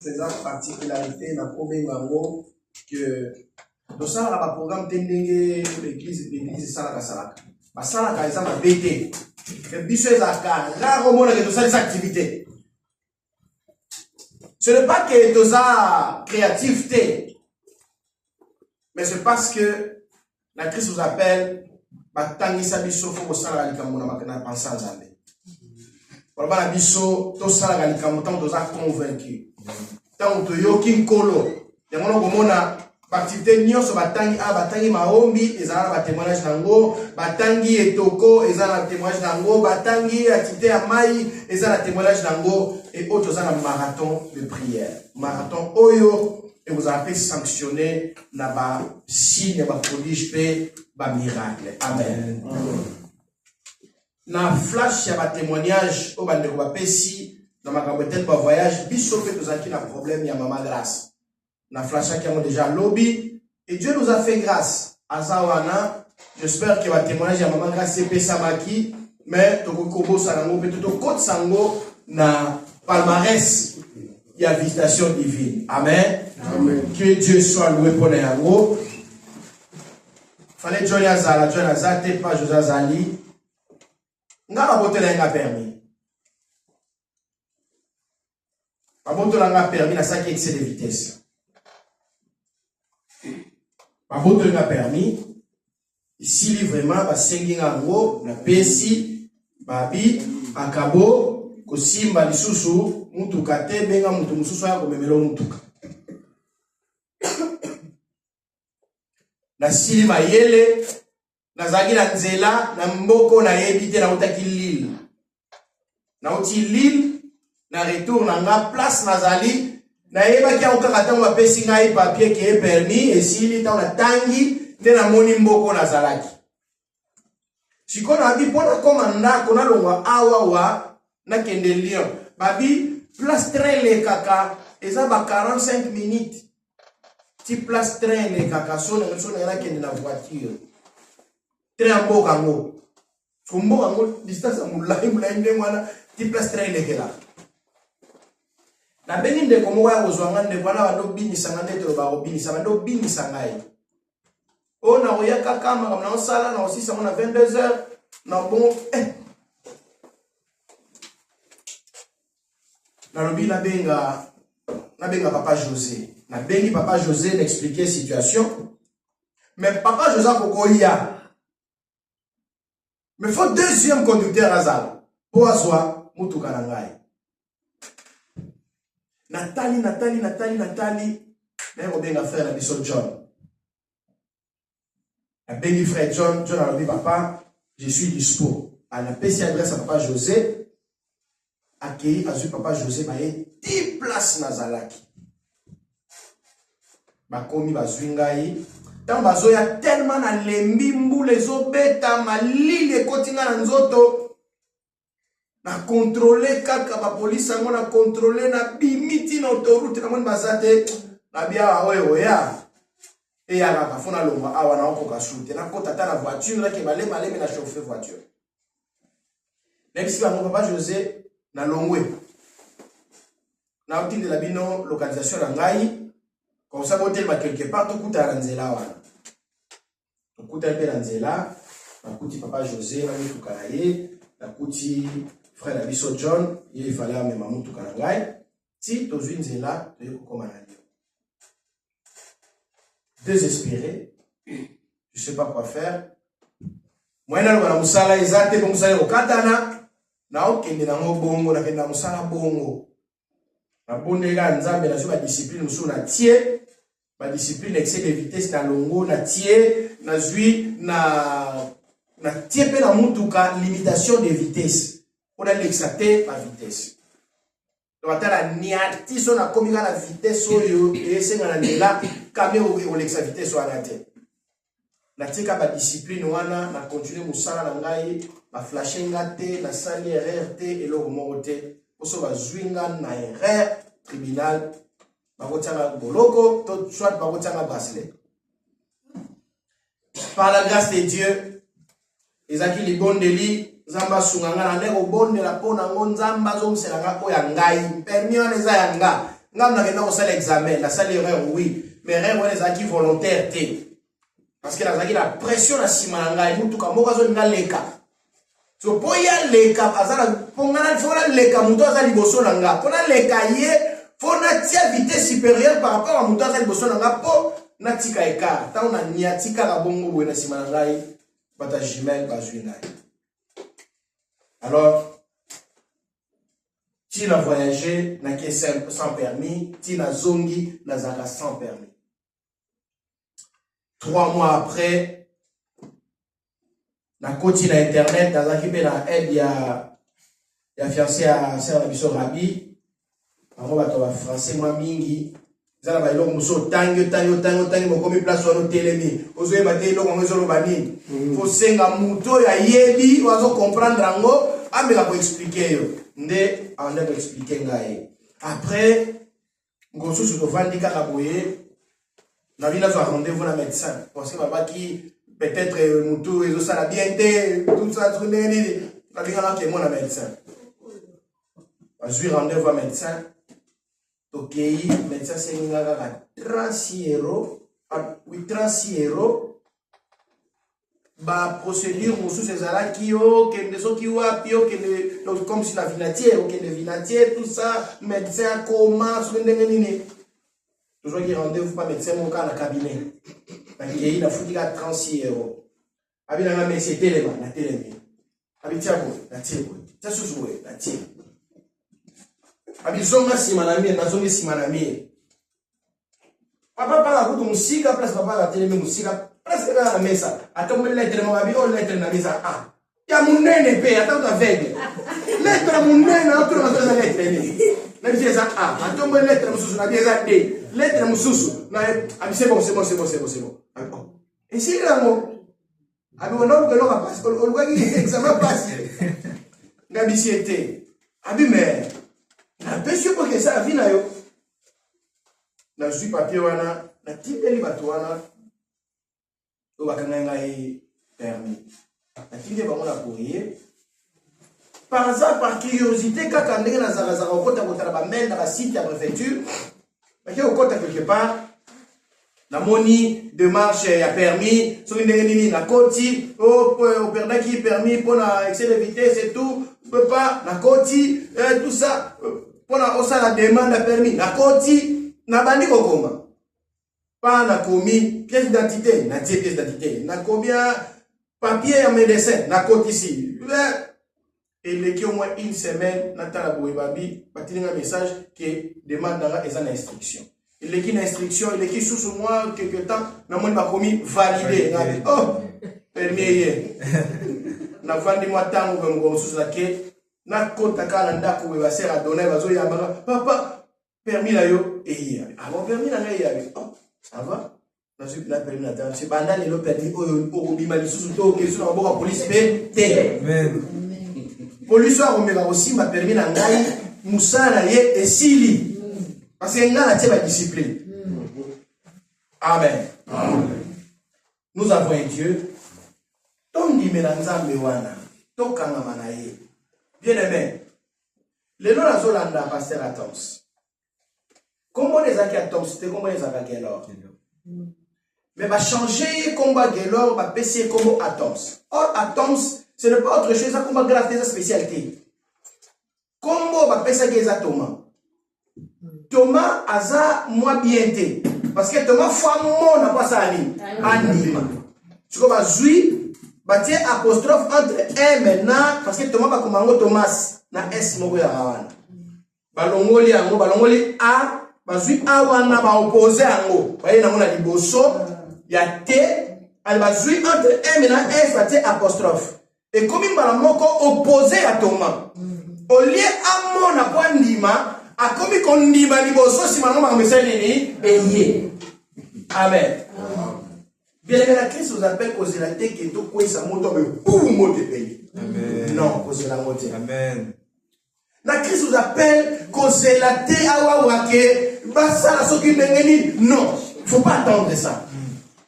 faisant particularité dans le Bango que dans ça la programme tendenge l'église salaka salaka ba salaka eza na BT que biso ezaka rarement que dans ces activités. Ce n'est pas que dans sa créativité, mais c'est parce que la Christ vous appelle batangi sa biso faut salaka likambo na makana penser nzambe. Pour la biso to salaka likambo tant doza convaincu. Tant to yoki nkolo yango ngomona activité nyonso batangi batangi maombi ezala ba témoignage nango batangi etoko ezala témoignage nango batangi activité ya mai ezala témoignage nango et autres ezala marathon de prière marathon oyo et vous avez sanctionné na ba signe ba prodige pe ba miracle amen. Na flash ya ba témoignage o bande ko ba pesi dans ma campagne ba voyage biso pe tozaki na problème ya mama grâce na flash qui a déjà lobby et Dieu nous a fait grâce à Zawana. J'espère que va témoigner à maman grâce c'est Samaki mais to kobo sango peut to côte sango na palmarès il y a visitation divine amen. Amen. Que Dieu soit loué pour les yango fallait Johnny Azala Johnny Azate pas José Zali ngala bote la permis a bote la permis na ça qui excès de vitesse. Ma bote n'a permis ici vraiment ba senginga ngo na pesi babi akabo kosimba lisusu mutuka te benga mutu mususu ya komemelo mutuka na sili mayele na zaki na nzela na mboko na yebite na utaki lille na uti lille na retour na nga place nazali na yeba kia ukakata mwa pesi ngai papier qui est permis et si ta na tangi te na moni mboko na zalaki sikona abi pona komanda kona longwa awa wa na kende Lyon babi place train le kaka eza ba 45 minutes ti place train le kaka sona na kende na voiture train mboka ngo kumboka ngo distance mulai nde mwana ti place train le kela na bengi nde komo ya kozwanga nde bana bando binisanga nde to ba obinisa bando binisanga yi ona oya kakama kama na sala na osisa mona 22h na bon na lobi na benga papa José na bengi papa José d'expliquer situation mais papa José kokoya mais faut deuxième conducteur azala pour aswa mutuka na ngai Nathalie, mais on bien frère la biso John. La béni frère John a dit papa, je suis dispo. À la PC adresse à papa José, accueilli à ce papa José, bah il 10 places nazalaki. Bah komi bah zwingai. Tant bazo ya tellement na lembi mbu les obeta malili et kotinga na nzoto. Na contrôler kaka ba police ngo na contrôler na bimiti na autoroute na moni bazate na bia oyo ya e ya na fona longa awa na okoka shute na kota ta na voiture na ke balema na chauffer voiture même si ba papa José na longwe na otinde la bino localisation na ngai comme ça botel ba quelque part to kuta na nzela wana to kuta pe na nzela na kuti papa José na mituka ye na kuti frère la biso John, il fallait même mamutu kanangai. Si tu es là, tu es comme un agneau. Désespéré, je ne sais pas quoi faire. Moi, je suis musala ezate pour musala okatana. Na okende na bongo na kenda musala bongo. Na bondela nzambe na suba discipline musu na tie, ba discipline excès de vitesse na longo na tie, na zui na tie pe na mutuka limitation de vitesse. On a l'exacté la vitesse. Donc, la niati son a commis la vitesse et c'est dans la caméra où l'exacté vitesse soit la tête. La tika ba discipline wana na continuer musala na ngai ba flasher ngate na sali RRT et le remonter pour so ba zwinga na erreur tribunal ba kotanga boloko to soit ba kotanga bracelet. Par la grâce de Dieu, ezaki libondeli Zamba sunganga na ndeko bonde la pona ngonzamba zo mselanga ko ya ngai permis wana eza ya nga ngam na kena osala examen na sala erreur oui mais erreur wana ezalaki volontaire te parce que nazalaki la pression na nsima na ngai mutuka moko azolinga leka so mpo ya leka azala mpo ngana fo naleka moto aza liboso na nga mpo naleka ye fo natia vitesse supérieure par rapport a moto aza liboso na nga mpo natika ekart ntango na nia tikaka bongo boye na nsima na ngai bato ya jumel bazwi ngai alors tina voyager nake sans permis tina zongi nazalaka sans permis 3 mois après na koti na internet nazalaki mpe na aide ya fiancé ya sere na biso rabi bango bato ba français mwa mingi eza na baeloko mosu otangi mokomi place wana otelemi ozoyeba te eloko yango ezoloba nini fosenga moto oyo ayebi oyo azokomprendre yango ameka koexplike yo nde ande koexplike ngai après ngosusu tovandi kaka boye na bino azwa rendez-vous na médecin parce que babaki peut-être motu ezosala bien te tout ça truc ndenge nini nabingaka kemo na médecin azwi rendez-vous à médecin tokei médecin asenginga kaka 36 euros oui 36 euros ba procédure mosusu ezalaki okende soki wapi okende comme si na vinatier okende vinatier tout ça médecin akoma soki ndenge nini tozwaki rendez-vous pa médecin moko na cabinet nakei nafutika 36 euros abi nanga mesi etelema natelemi abi tia boye natie boye tia susu boye natie abi zonga nsima na mie nazongi nsima na mie papa paka kutu mosika place papa atelemi mosika presque kaka na mesa atomboli lettre moko abi oyo lettre na mesa ya monene mpe ata kutu aveugle lettre ya monene atuna nazoeza lettre nini nabi eza atomboli lettre mosusu nabi eza d lettre mosusu abi c'est bon esili yango abi onaolukeloko pasi olukaki examen pasi ngabisi ete abi mais napesi yo poke esala vi na yo nazwi papier wana natindeli bato wana oyo bakangai ngai permis natindeli bango na courrier par hasard par curiosité kaka ndenge nazalazala okota kotala bamail na basite ya préfecture bake okota quelque part namoni démarche ya permis soki ndenge nini nakoti operdaki permis mpona excès de vitesse et tout pas nakoti tout ça mpona osala demande ya permis nakoti nabandi kokoma pa nakomi pièce d'identité natie pièce d'identité nakomi papier ya médecin nakotisi eleki au moins une semaine natala boye babi batilinga message ke demande nanga eza na instruction eleki na instruction eleki susu moi quelque temps namoni bakomi validé ngabi permis ye navandi mwa ntango bemoko mosusu nake nakota kaka na ndako boye basere adonai bazoyambaka papa permis na yo eya bon permis na ngai eyabi ça va nazwi na permis na tango banda lelo permis oyo okobima lisusu to okesu na maboko ya polisi mpe te polisi oyo akomeka kosimba permis na ngai mosala na ye esili parce que ngai natie badiscipline amen nous avons un Dieu tondimela nzambe wana tokangama na ye bien aimé lelo nazolanda pasteur Atoms kombo ezalaki Atoms te kombo ezalaka Gelor mais bachanger kombo ya Gelor bapesi ye kombo Atoms or Atoms ce n'est pas autre chose, ça combat grave sa spécialité. Kombo bapesaki eza Thomas. Thomas aza moi bien te parce que Thomas fois mona pas ça anima. Tu vois bazui batie apostrophe entre M maintenant parce que Thomas ba komango Thomas na S moko ya wana. Balongoli yango balongoli A bazui A wana ba opposé yango. Baye nango na liboso ya T al bazui entre M na S batie apostrophe. Et comme il m'a opposé à Thomas, au lieu à mon apprendima, a commis qu'on dit ma liboso si ma maman me sait et amen. Bien la crise vous appelle causer la tête qui tout quoi ça monte mais pour mot de pays. Non, causer la moitié. Amen. La crise vous appelle causer la tête à wawake, basa la soki ndengeni. Non, faut pas attendre ça.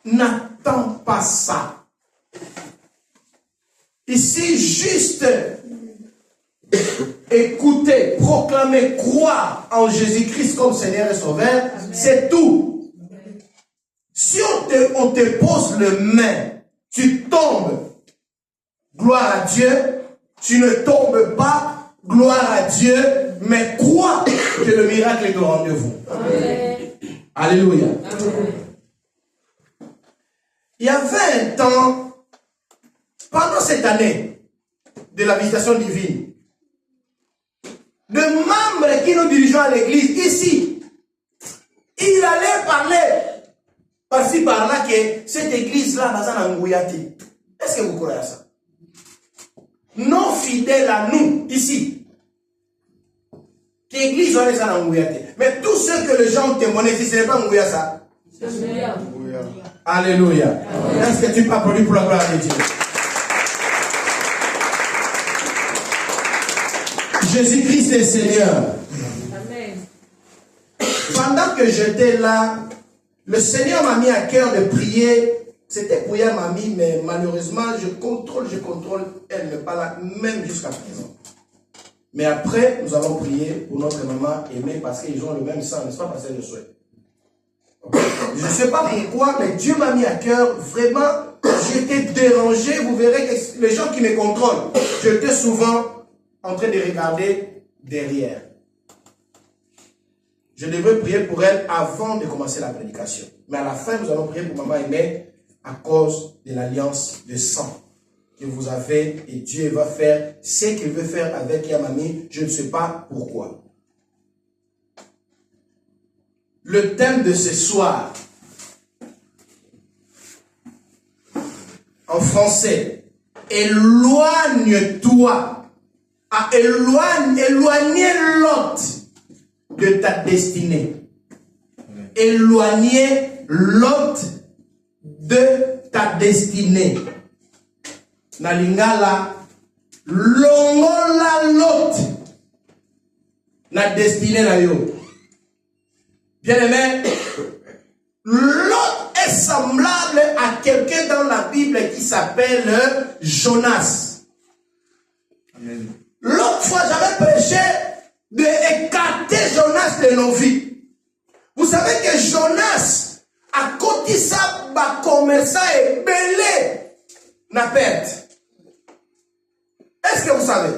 N'attends pas ça. Ici, juste écouter, proclamer, croire en Jésus-Christ comme Seigneur et Sauveur, c'est tout. Si on te pose le main, tu tombes, gloire à Dieu, tu ne tombes pas, gloire à Dieu, mais crois que le miracle est au rendez-vous. Alléluia. Amen. Il y avait un temps, pendant cette année de la visitation divine, de membres qui nous dirigeons à l'église ici, il allait parler par-ci par-là que cette église-là n'a pas d'angouyati. Est-ce que vous croyez à ça? Non fidèles à nous, ici. L'église on est ça d'angouyati. Mais tout ce que les gens témoignent ici, ce n'est pas angouyat ça. Alléluia. Est-ce que tu peux applaudir pour la gloire de Dieu? Jésus-Christ est Seigneur. Amen. Pendant que j'étais là, le Seigneur m'a mis à cœur de prier. C'était pour hier mamie, mais malheureusement, je contrôle, elle n'est pas là, même jusqu'à présent. Mais après, nous allons prier pour notre maman aimée parce qu'ils ont le même sang, n'est-ce pas, pasteur Josué? Je ne sais pas pourquoi, mais Dieu m'a mis à cœur, vraiment, j'étais dérangé, vous verrez que les gens qui me contrôlent, j'étais souvent en train de regarder derrière. Je devrais prier pour elle avant de commencer la prédication. Mais à la fin, nous allons prier pour maman aimée à cause de l'alliance de sang que vous avez et Dieu va faire ce qu'il veut faire avec Yamami. Je ne sais pas pourquoi. Le thème de ce soir, en français, éloigne-toi. Éloignez l'autre de ta destinée. Éloignez l'autre de ta destinée. Nalingala, longola l'autre na destinée na yo. Bien aimé, l'autre est semblable à quelqu'un dans la Bible qui s'appelle Jonas. Amen. L'autre fois, j'avais prêché d'écarter Jonas de nos vies. Vous savez que Jonas, à côté de ça, va commerçant et belé na perte. Est-ce que vous savez?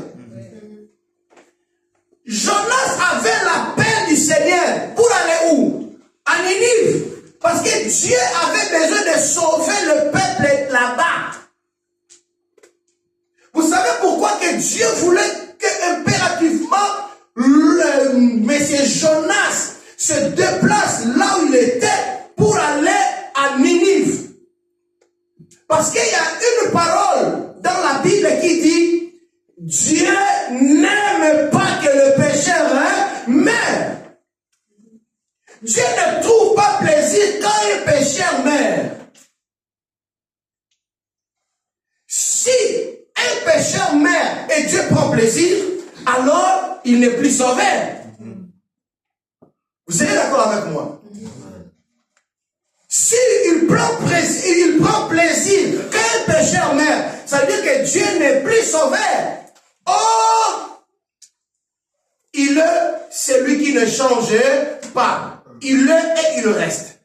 Jonas avait l'appel du Seigneur pour aller où? À Ninive. Parce que Dieu avait besoin de sauver le peuple là-bas. Vous savez pourquoi que Dieu voulait que impérativement monsieur Jonas se déplace là où il était pour aller à Ninive? Parce qu'il y a une parole dans la Bible qui dit Dieu n'aime pas que le pécheur meure. Dieu ne trouve pas plaisir quand un pécheur meurt. Si un pécheur meurt et Dieu prend plaisir, alors il n'est plus sauvé. Vous serez d'accord avec moi? Si il prend plaisir quand un pécheur meurt, ça veut dire que Dieu n'est plus sauvé. Or, il est celui qui ne change pas. Il est et il reste.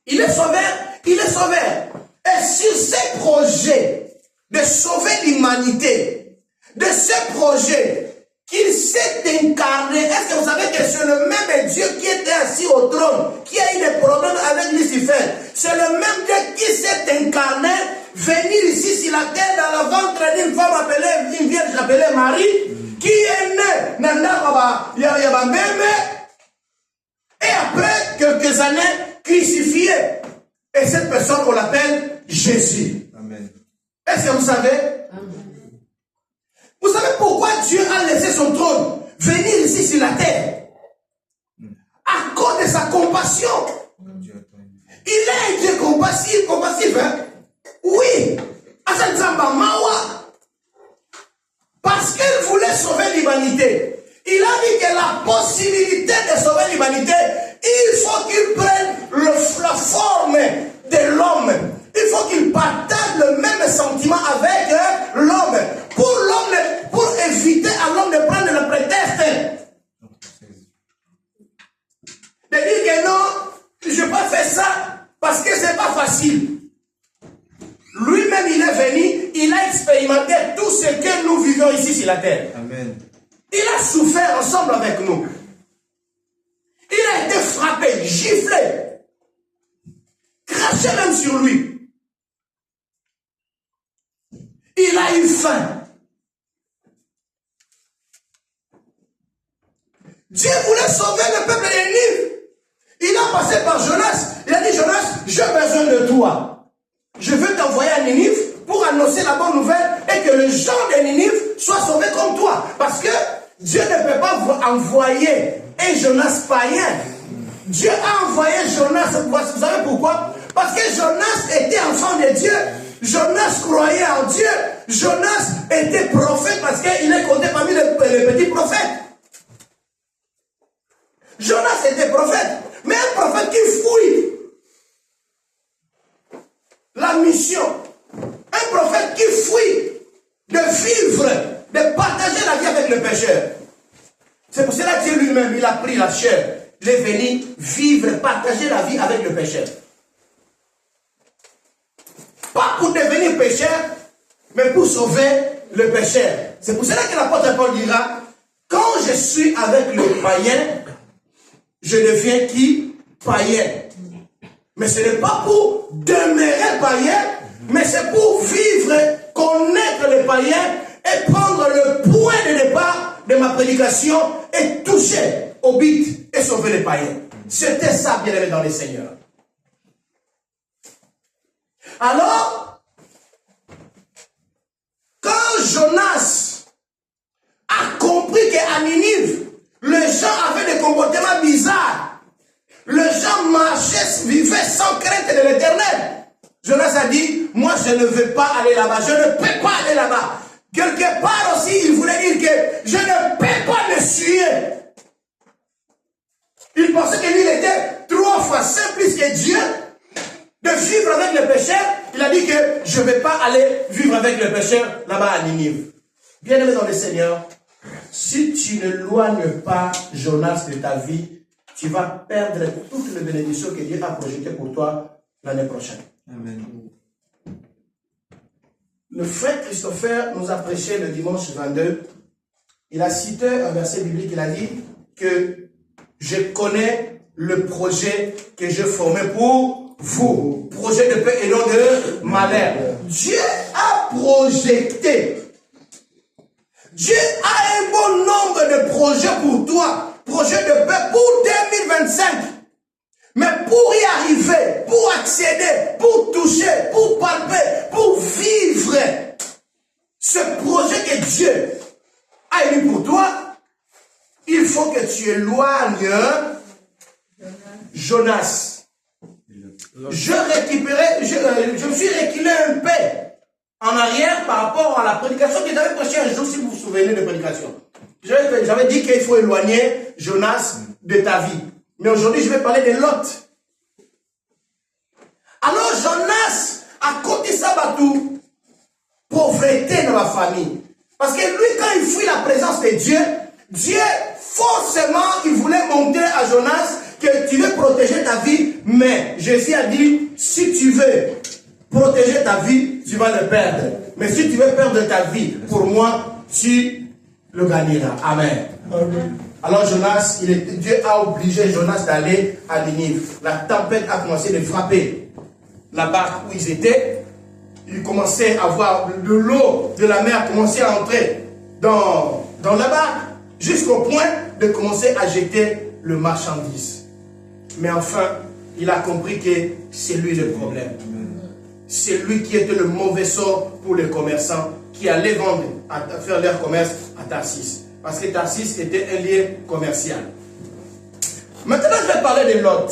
Il est sauvé, il est sauvé. Et sur ce projet de sauver l'humanité, de ce projet qu'il s'est incarné, est-ce que vous savez que c'est le même Dieu qui était assis au trône, qui a eu des problèmes avec Lucifer? C'est le même Dieu qui s'est incarné, venir ici sur la terre dans le ventre d'une femme appelée, une vierge appelée Marie, qui est née Nanda Yabameme, et après quelques années crucifié. Et cette personne, on l'appelle Jésus. Amen. Est-ce que vous savez? Amen. Vous savez pourquoi Dieu a laissé son trône venir ici sur la terre? À cause de sa compassion. Il est un Dieu compassif, hein? Oui. Parce qu'il voulait sauver l'humanité. Il a dit que la possibilité de sauver l'humanité, il faut qu'il prenne la forme de l'homme. Il faut qu'il partage le même sentiment avec l'homme. Pour éviter facile. Lui-même, il est venu, il a expérimenté tout ce que nous vivons ici sur la terre. Amen. Il a souffert ensemble avec nous. Il a été frappé, giflé, craché même sur lui. Il a eu faim. Dieu voulait sauver le peuple de Ninive. Il a passé par Jonas. Il a dit, Jonas, j'ai besoin de toi. Je veux t'envoyer à Ninive pour annoncer la bonne nouvelle et que les gens de Ninive soient sauvés comme toi. Parce que Dieu ne peut pas envoyer un Jonas païen. Dieu a envoyé Jonas. Vous savez pourquoi? Parce que Jonas était enfant de Dieu. Jonas croyait en Dieu. Jonas était prophète parce qu'il est compté parmi les petits prophètes. Jonas était prophète. Mais un prophète qui fouille la mission. Un prophète qui fuit de vivre, de partager la vie avec le pécheur. C'est pour cela que Dieu lui-même, il a pris la chair. Il est venu vivre, partager la vie avec le pécheur. Pas pour devenir pécheur, mais pour sauver le pécheur. C'est pour cela que l'apôtre Paul dira, quand je suis avec le païen, je deviens qui? Païen. Mais ce n'est pas pour demeurer païen, mais c'est pour vivre, connaître le païen et prendre le point de départ de ma prédication et toucher au but et sauver les païens. C'était ça, bien aimé dans les Seigneurs. Alors, quand Jonas a compris qu'à Ninive, les gens avaient des comportements bizarres, les gens marchaient, vivaient sans crainte de l'Éternel. Jonas a dit, moi je ne veux pas aller là-bas, je ne peux pas aller là-bas. Quelque part aussi, il voulait dire que je ne peux pas me suer. Il pensait que lui, il était 3 fois saint plus que Dieu, de vivre avec le pécheur. Il a dit que je ne vais pas aller vivre avec le pécheur là-bas à Ninive. Bien aimé dans le Seigneur, si tu n'éloignes pas Jonas de ta vie, tu vas perdre toutes les bénédictions que Dieu a projetées pour toi l'année prochaine. Amen. Le frère Christopher nous a prêché le dimanche 22. Il a cité un verset biblique. Il a dit que je connais le projet que j'ai formé pour vous. Projet de paix et non de malheur. Dieu a projeté. Dieu a un bon nombre de projets pour toi. Projet de paix pour 2025. Mais pour y arriver, pour accéder, pour toucher, pour palper, pour vivre ce projet que Dieu a émis pour toi, il faut que tu éloignes Jonas. Je me suis reculé un peu en arrière par rapport à la prédication que j'avais prêchée un jour, si vous vous souvenez de prédication. J'avais dit qu'il faut éloigner Jonas de ta vie. Mais aujourd'hui, je vais parler de Lot. Alors, Jonas a côté Sabatou, pauvreté dans la famille. Parce que lui, quand il fuit la présence de Dieu, Dieu, forcément, il voulait montrer à Jonas que tu veux protéger ta vie. Mais Jésus a dit, si tu veux protéger ta vie, tu vas le perdre. Mais si tu veux perdre ta vie, pour moi, tu le gagneras. Amen. Amen. Alors Jonas, Dieu a obligé Jonas d'aller à Ninive. La tempête a commencé de frapper la barque où ils étaient. Ils commençaient à voir de l'eau de la mer commencer à entrer dans la barque, jusqu'au point de commencer à jeter le marchandise. Mais enfin, il a compris que c'est lui le problème. C'est lui qui était le mauvais sort pour les commerçants qui allaient vendre, faire leur commerce à Tarsis. Parce que Tarsis était un lieu commercial. Maintenant, je vais parler de Lot.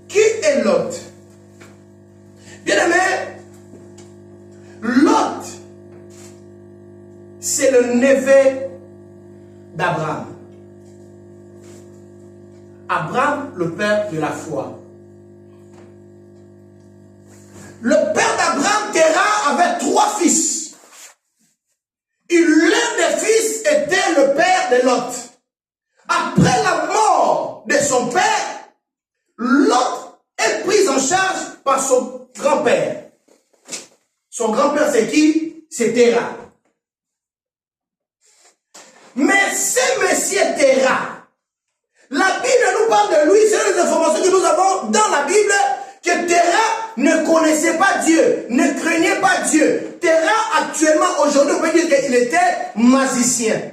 Qui est Lot? Bien aimé, Lot, c'est le neveu d'Abraham. Abraham, le père de la foi. Le père d'Abraham, Terah, avait 3 fils. Et l'un des fils était le père de Lot. Après la mort de son père, Lot est pris en charge par son grand-père. Son grand-père, c'est qui? C'est Terah. Mais ce monsieur Terah, la Bible nous parle de lui, c'est les informations que nous avons dans la Bible, que Terah ne connaissait pas Dieu, ne craignait pas Dieu. Terah, actuellement, aujourd'hui, on peut dire qu'il était magicien.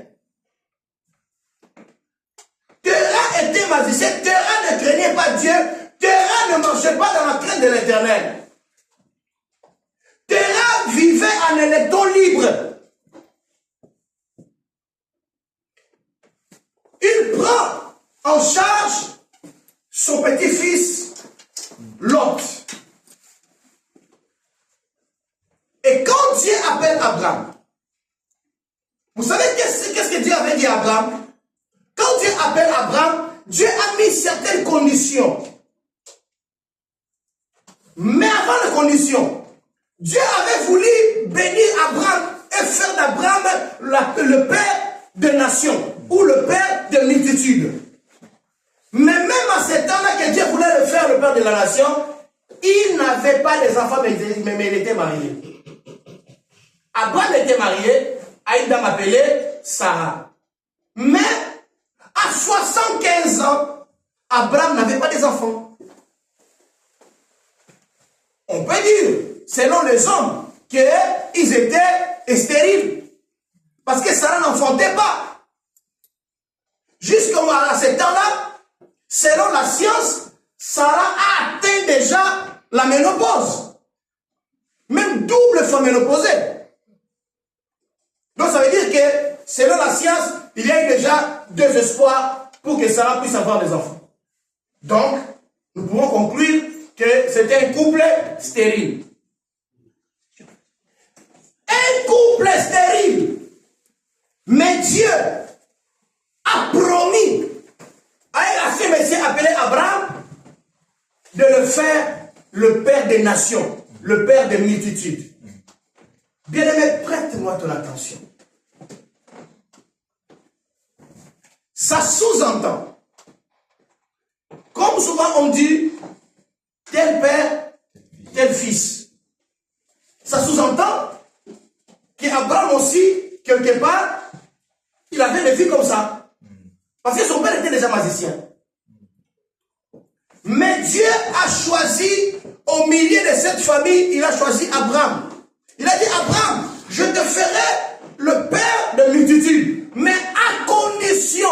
Terah était magicien, Terah ne craignait pas Dieu, Terah ne marchait pas dans la crainte de l'Éternel. Terah vivait en électron libre. Il prend en charge son petit-fils Lot. Et quand Dieu appelle Abraham, vous savez qu'est-ce que Dieu avait dit à Abraham? Quand Dieu appelle Abraham, Dieu a mis certaines conditions. Mais avant les conditions, Dieu avait voulu bénir Abraham et faire d'Abraham le père de nations ou le père de multitudes. Mais même à ce temps-là que Dieu voulait le faire le père de la nation, il n'avait pas les enfants, mais il était marié. Abraham était marié à une dame appelée Sarah. Mais à 75 ans, Abraham n'avait pas des enfants. On peut dire, selon les hommes, qu'ils étaient stériles. Parce que Sarah n'enfantait pas. Jusqu'à ce temps-là, selon la science, Sarah a atteint déjà la ménopause. Même double fois ménopausée. Donc ça veut dire que, selon la science, il y a eu déjà 2 espoirs pour que Sarah puisse avoir des enfants. Donc, nous pouvons conclure que c'était un couple stérile. Un couple stérile. Mais Dieu a promis à ce monsieur appelé Abraham de le faire le père des nations, le père des multitudes. Bien-aimé, prête-moi ton attention. Ça sous-entend, comme souvent on dit, tel père, tel fils. Ça sous-entend qu'Abraham aussi, quelque part, il avait des filles comme ça. Parce que son père était déjà magicien. Mais Dieu a choisi, au milieu de cette famille, il a choisi Abraham. Il a dit, Abraham, je te ferai le père de multitudes, mais à condition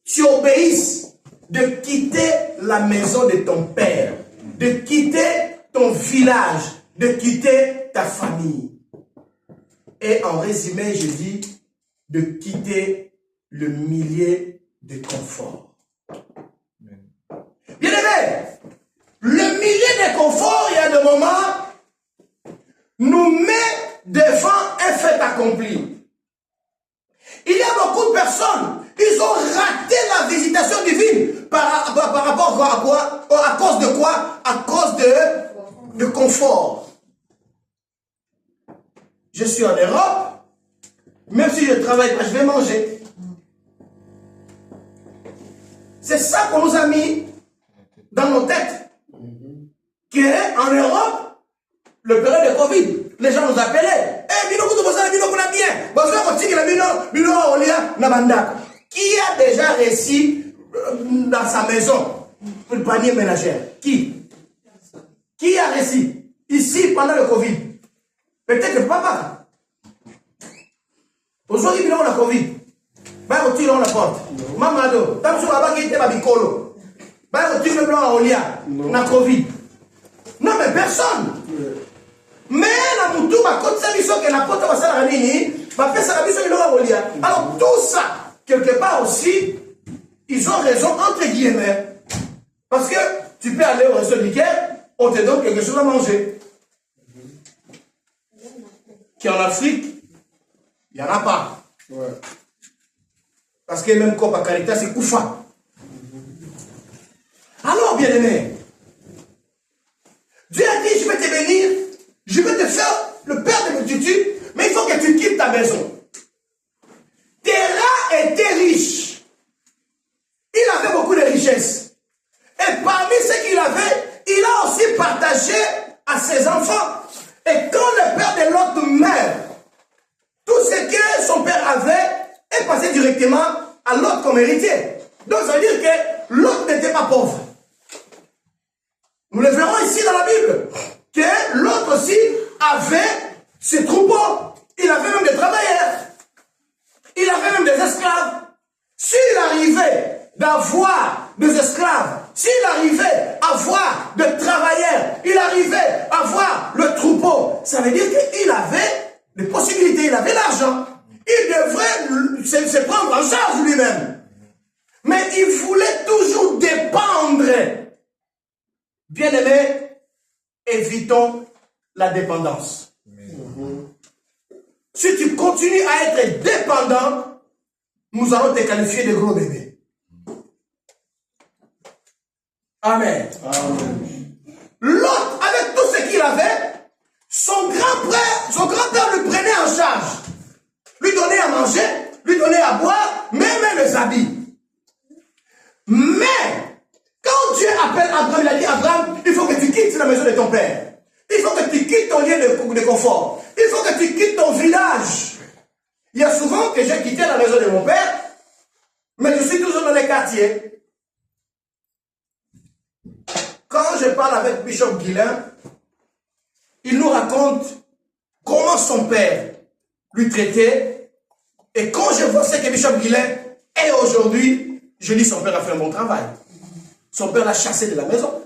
tu obéisses de quitter la maison de ton père, de quitter ton village, de quitter ta famille. Et en résumé, je dis, de quitter le milieu de confort. Bien aimé, le milieu de confort, il y a des moments, nous met devant un fait accompli. Il y a beaucoup de personnes, ils ont raté la visitation divine par rapport à quoi? À cause de quoi? À cause de confort. Je suis en Europe, même si je ne travaille pas, je vais manger. C'est ça qu'on nous a mis dans nos têtes. Qu'en Europe, le période de Covid, les gens nous appelaient. Qui a déjà réussi dans sa maison le panier ménagère? Qui a réussi ici pendant le Covid? Peut-être que papa. Aujourd'hui, il y a la Covid. Bah, on tire la porte. Mamado, tant sur la bague, il y a bicolo. Bah, on tire le blanc à Olia. La Covid. Non, mais personne. Mais la moutou, bah, quand ça, ils que la porte va s'en aller, bah, fait ça, il aura Olia. Alors, tout ça, quelque part aussi, ils ont raison, entre guillemets. Parce que tu peux aller au resto du Caire, on te donne quelque chose à manger. Qui en Afrique, il n'y en a pas. Ouais. Parce que même comme à Caritas, c'est Koufa. Alors, bien aimé, Dieu a dit, je vais te bénir, je vais te faire le père de multitudes, mais il faut que tu quittes ta maison. Terah était riche. Il avait beaucoup de richesses. Et parmi ce qu'il avait, il a aussi partagé enfants. Et quand le père de l'autre meurt, tout ce que son père avait est passé directement à l'autre comme héritier. Donc ça veut dire que l'autre n'était pas pauvre. Nous le verrons ici dans la Bible, que l'autre aussi avait ses troupeaux. Il avait même des travailleurs. Il avait même des esclaves. S'il arrivait d'avoir des esclaves, s'il arrivait à avoir des travailleurs, il arrivait à avoir le troupeau, ça veut dire qu'il avait des possibilités, il avait l'argent. Il devrait se prendre en charge lui-même. Mais il voulait toujours dépendre. Bien-aimés, évitons la dépendance. Si tu continues à être dépendant, nous allons te qualifier de gros bébé. Amen. Amen. L'autre, avec tout ce qu'il avait, son grand-père le prenait en charge. Lui donnait à manger, lui donnait à boire, même les habits. Mais, quand Dieu appelle Abraham, il a dit, Abraham, il faut que tu quittes la maison de ton père. Il faut que tu quittes ton lieu de confort. Il faut que tu quittes ton village. Il y a souvent que j'ai quitté la maison de mon père, mais je suis toujours dans les quartiers. Quand je parle avec Bishop Guillain, il nous raconte comment son père lui traitait. Et quand je vois ce que Bishop Guillain est aujourd'hui, je dis son père a fait un bon travail. Son père l'a chassé de la maison.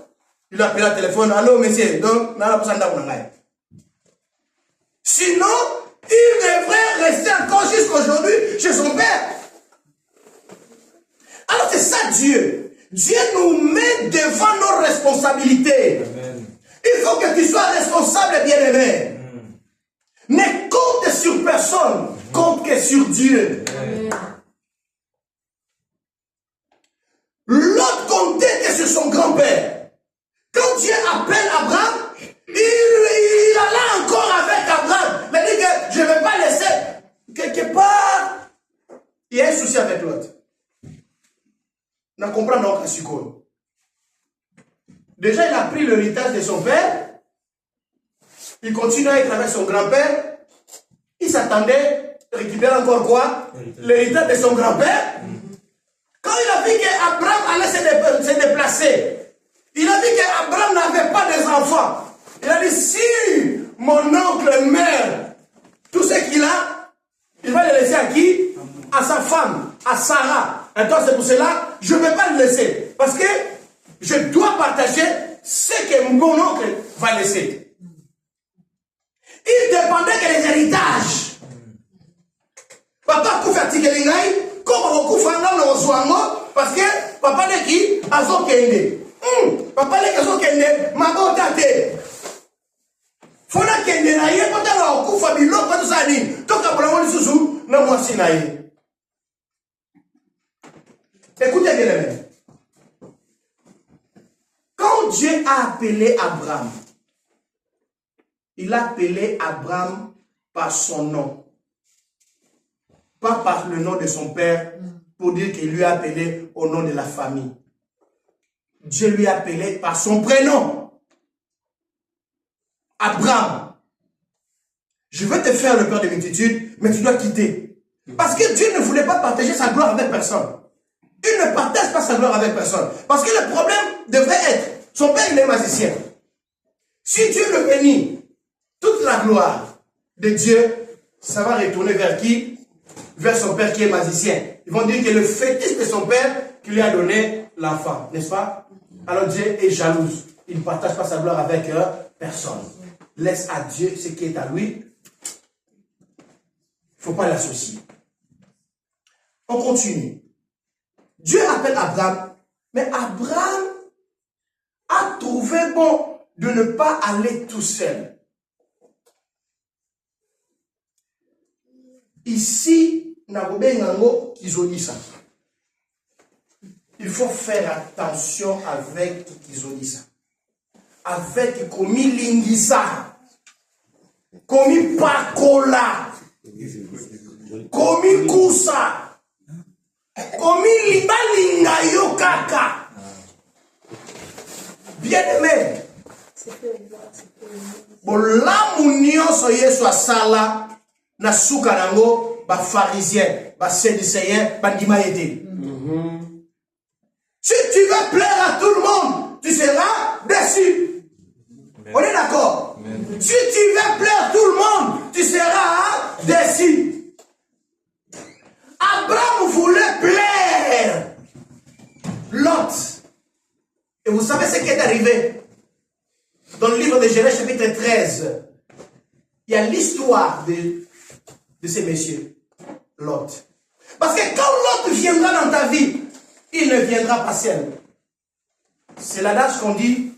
Il a appelé au téléphone, allô monsieur, donc, sinon, il devrait rester encore jusqu'aujourd'hui chez son père. Alors c'est ça Dieu. Dieu nous met devant nos responsabilités. Amen. Il faut que tu sois responsable, bien-aimé. Ne compte sur personne, compte que sur Dieu. Amen. L'autre comptait que sur son grand-père. Quand Dieu appelle Abraham, il alla encore avec Abraham. Il a dit que je ne vais pas laisser. Quelque part, il y a un souci avec l'autre. On comprend donc à Sukon. Déjà, il a pris l'héritage de son père. Il continue à être avec son grand-père. Il s'attendait à récupérer encore quoi? L'héritage de son grand-père. Quand il a vu qu'Abraham allait se déplacer, il a vu qu'Abraham n'avait pas des enfants. Il a dit, si mon oncle meurt, tout ce qu'il a, il va le laisser à qui? À sa femme, à Sarah. Et donc c'est pour cela, je ne vais pas le laisser. Parce que je dois partager ce que mon oncle va laisser. Il dépendait que les héritages. Papa Koufa Tikelingai, comme on Koufa Nano, parce que papa n'est qui? Azo Kende. Papa n'est qu'Azo Kende, Mago Tate. Fona Kende na ye, quand on Koufa Bilo, quand on s'est dit, Toka Brahman Susu, non, moi si naïe. Écoutez bien les mêmes. Quand Dieu a appelé Abraham, il a appelé Abraham par son nom. Pas par le nom de son père, pour dire qu'il lui a appelé au nom de la famille. Dieu lui a appelé par son prénom. Abraham. Je veux te faire le père de multitude, mais tu dois quitter. Parce que Dieu ne voulait pas partager sa gloire avec personne. Il ne partage pas sa gloire avec personne. Parce que le problème devrait être, son père il est magicien. Si Dieu le bénit, toute la gloire de Dieu, ça va retourner vers qui? Vers son père qui est magicien. Ils vont dire que le fétiche de son père qui lui a donné l'enfant, n'est-ce pas? Alors Dieu est jaloux. Il ne partage pas sa gloire avec personne. Laisse à Dieu ce qui est à lui. Il ne faut pas l'associer. On continue. Dieu appelle Abraham, mais Abraham a trouvé bon de ne pas aller tout seul. Ici, il faut faire attention avec Kizolisa. Avec Komi Lingisa, Komi Pakola, Komi Kusa. Komi libalinga yo kaka. Bien aimé, Bolamu nyonso Yesu asala na suka nango ba pharisien, ba sédicéen, ba ndima yete. Si tu veux plaire à tout le monde, tu seras déçu. On est d'accord? Si tu veux plaire à tout le monde, tu seras déçu. Abraham voulait plaire Lot. Et vous savez ce qui est arrivé? Dans le livre de Genèse chapitre 13, il y a l'histoire de ces messieurs, Lot. Parce que quand Lot viendra dans ta vie, il ne viendra pas seul. C'est l'adage qu'on dit,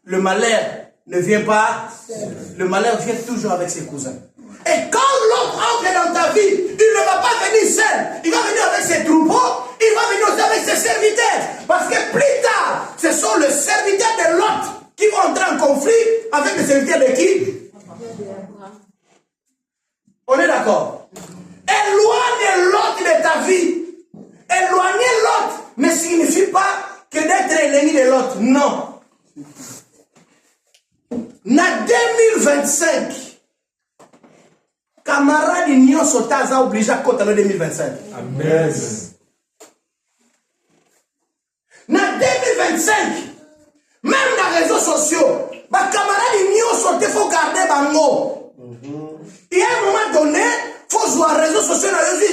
le malheur ne vient pas seul. Le malheur vient toujours avec ses cousins. Et quand Lot entre dans ta vie, il ne va pas venir seul. Il va venir avec ses troupeaux, il va venir aussi avec ses serviteurs. Parce que plus tard, ce sont les serviteurs de Lot qui vont entrer en conflit avec les serviteurs de qui? On est d'accord? Éloigne Lot de ta vie. Éloigner Lot ne signifie pas que d'être ennemi de Lot. Non. Na 2025, camarade Nyon Sotaza obligé à côté de 2025. Amen. Na 2025, même dans les réseaux sociaux, ma camarade Nyon Soté faut garder bango. Il y a un moment donné, il faut jouer les réseaux sociaux,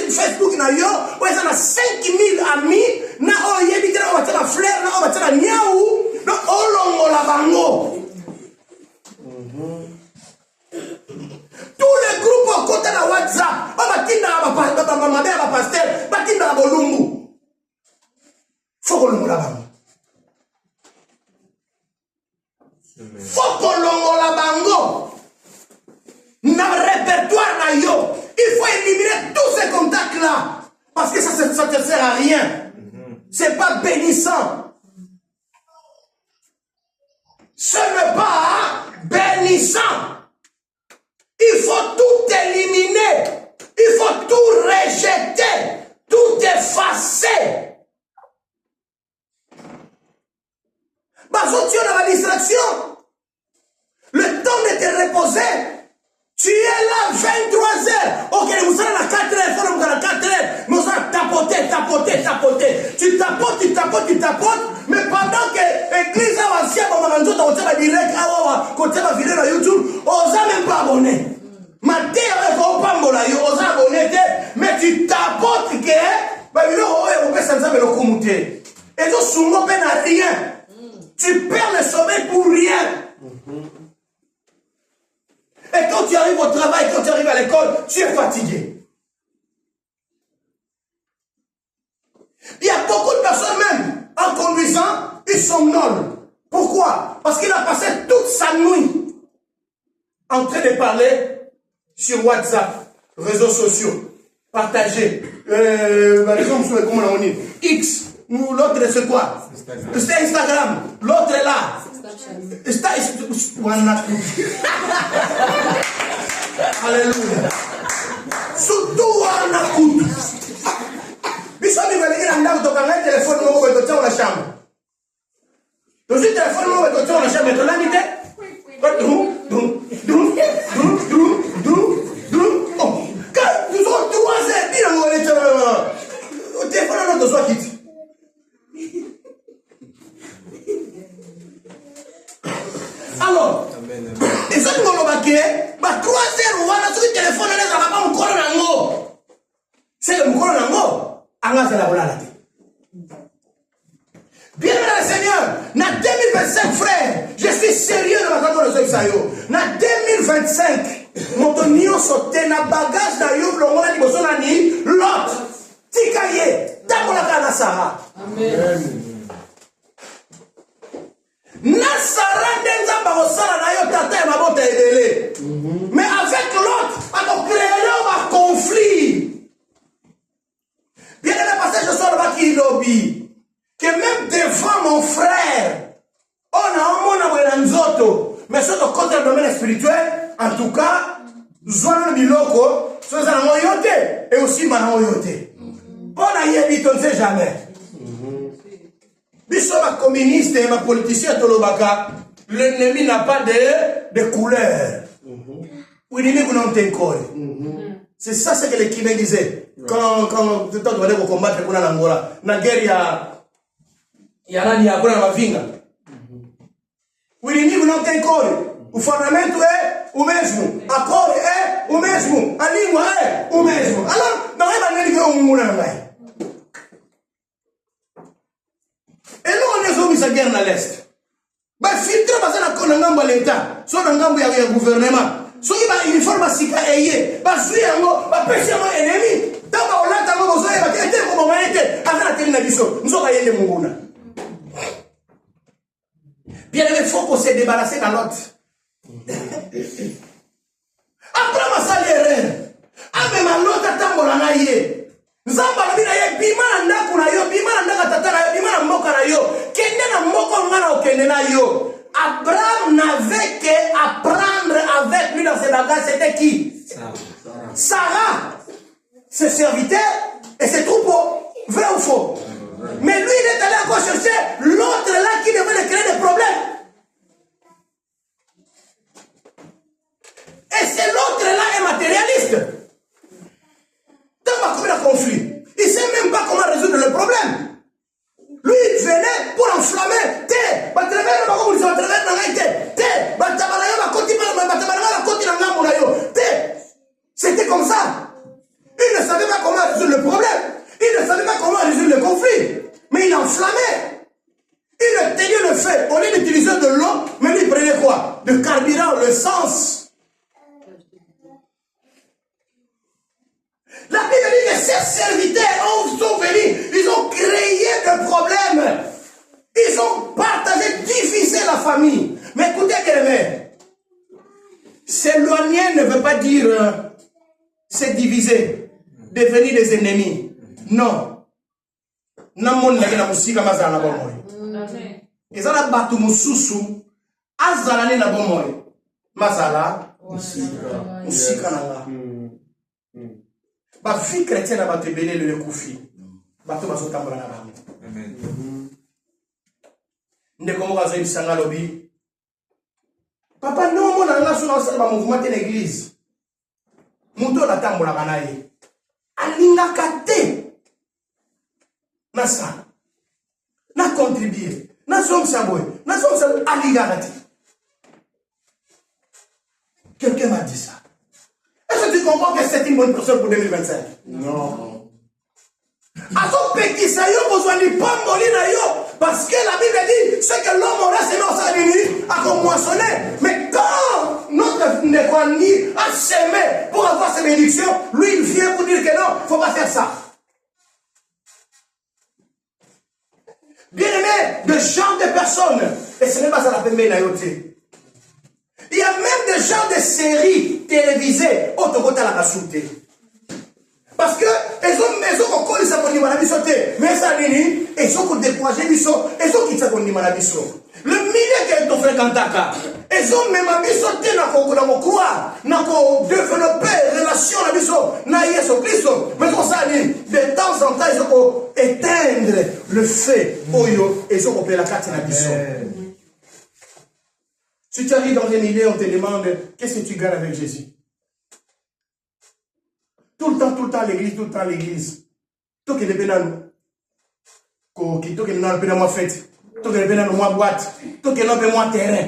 Facebook, où ils ont 5000 amis, na oyebi tena on va fleur, na on va niaou, na olongo la bango. Tous les groupes au côté de WhatsApp, on va kinda ba pasteur, ba kinda bolungu. Faut que la bango. Faut que la bango. Na répertoire na yo. Il faut éliminer tous ces contacts-là. Parce que ça ne te sert à rien. C'est pas bénissant. Ce n'est pas bénissant. Il faut tout éliminer. Il faut tout rejeter. Tout effacer. Parce que tu es dans la distraction. Le temps de te reposer. Tu es là 23 heures. Ok, vous allez à 4 heures. Vous allez à 4 heures. Mais vous allez tapoter. Tu tapotes. Mais pendant que l'église a ancien, on va direct, côté va virer sur YouTube, on n'a même pas abonné. Ma terre est pas abonné, mais tu tapotes que, on peut s'en le commuter. Et donc, souvent, on n'a rien. Tu perds le sommeil pour rien. Et quand tu arrives au travail, quand tu arrives à l'école, tu es fatigué. Il y a beaucoup de personnes même, en conduisant, ils somnolent. Pourquoi? Parce qu'il a passé toute sa nuit en train de parler sur WhatsApp, réseaux sociaux, partager, comment on dit, X, ou l'autre c'est quoi? C'est Instagram, l'autre est là. Alléluia. Surtout Wanakutu. Bisous, il va dire à un téléphone, on va dans la chambre. Le téléphone, on va dans la chambre, tu l'as dit? Quand nous sommes 3 heures, au téléphone, on doit quitter. Alors, les autres m'ont remarqué, 3 heures, on va sur le téléphone, on va pas me coller dans l'eau. C'est le moukolon dans l'eau. Anga la volala. Bien le Seigneur, na 2025, frère, je suis sérieux dans ma campagne de Sayo. Na 2025, mon tonio sauté na bagage na yo, l'on a dit que son ami, l'autre, tikaye, tabola kana Sarah. Amen. Nasara ndenza barosala na yo tata ya mabota ebele. Mais avec l'autre, on crée un conflit. Bien le passage de soir là qui lobby que même devant mon frère, on a un nzoto, mais sur le côté du domaine spirituel, en tout cas, zone biloko, sur la moyote et aussi ma moyote. On a y on ne sait jamais. Biso ma communiste et ma politicien tolobaka L'ennemi n'a pas de couleur. C'est ça ce que les Kinés disaient. Quand tu dois combattre pour l'Angola, dans la guerre, il y a la vinga. O inimigo não tem cor. O fundamento é o mesmo. A cor é o mesmo. A língua é o mesmo. Alors, não é maneira que eu mundo não vai. E não nós vamos a guerra na leste. Mas filtra basé na ngambo l'État. Só na ngambo ya gouvernement. Só que ba uniforme sika eye. Ba suyango, ba pesi mo ennemi. Tamba olata ngo bozoe ba tete ko momanete. Akana teli na biso. Nzoka yende munguna. Bien aimé, il faut qu'on se débarrasse de l'autre. Après ma salaire, ame malota tambola na ye. Nzamba na bina ye bima na ndaku na yo, bima na ndaka tata na yo, bima na mboka na yo. Kende na mboko ngana okende na yo. Abraham n'avait qu'apprendre avec lui dans ses bagages, c'était qui? Sarah. Ses serviteurs et ses troupeaux. Vrai ou faux? Mais lui, il est allé encore chercher l'autre là qui devait créer des problèmes. Et c'est l'autre là est matérialiste. Dans ma commune de conflit, il ne sait même pas comment résoudre le problème. Lui, il venait pour enflammer. C'était comme ça. Il ne savait pas comment résoudre le problème. Il ne savait pas comment résoudre le conflit. Mais il enflammait. Il éteignait le feu. Au lieu d'utiliser de l'eau, mais lui il prenait quoi? Le carburant, le sens. La Bible dit que ces serviteurs sont venus. Ils ont créé des problèmes. Ils ont partagé, divisé la famille. Mais écoutez, bien aimé, s'éloigner ne veut pas dire se diviser, devenir des ennemis. Non. Namon na kena musika mazala na bomoy. Ezala batu mususu azala ne na bomoy. Mazala musika na la. Ba vie chrétienne ba te belé le koufi. Batu baso tambola na bango. Amen. Ndeko mo kazo ibisanga lobi. Papa non mo na nga so na sala mouvement de l'église. Muto na tambola kana ye. Alinga kate. Nasa, na contribuer, na som saboy, na som saboy, aligagati. Quelqu'un m'a dit ça. Est-ce que tu comprends que c'est une bonne personne pour 2025? Non. A son petit sayo, besoin de pomboli na yo, parce que la Bible dit, c'est que l'homme aura ses noms à venir, à comme moissonner. Mais quand notre Nékwani a semé pour avoir ses bénédictions, lui il vient pour dire que non, il ne faut pas faire ça. Bien-aimé, de genre de personnes, et ce n'est pas ça la peine de naïveté. Il y a même des genres de séries télévisées, autocote à la kassoute. Parce que, ils ont encore les abonnés à la bisoté, mais ça nini, ils ont découragé biso, ils ont quitté abonnés à la biso. Le milieu qui est fréquenté, ils ont même bisoté dans le croire, dans développer relation à biso, na Yesu Christo, mais on s'est dit, de temps en temps, ils ont éteindre le feu, oyo, ils ont coupé la carte na biso. Si tu arrives dans des milieux, on te demande, qu'est-ce que tu gagnes avec Jésus? Tout le temps, l'église, tout le temps, l'église. Tout qui est pénal. Tout qui est dans le fête. Tout qui est dans le boîte. Tout qui est dans le terrain.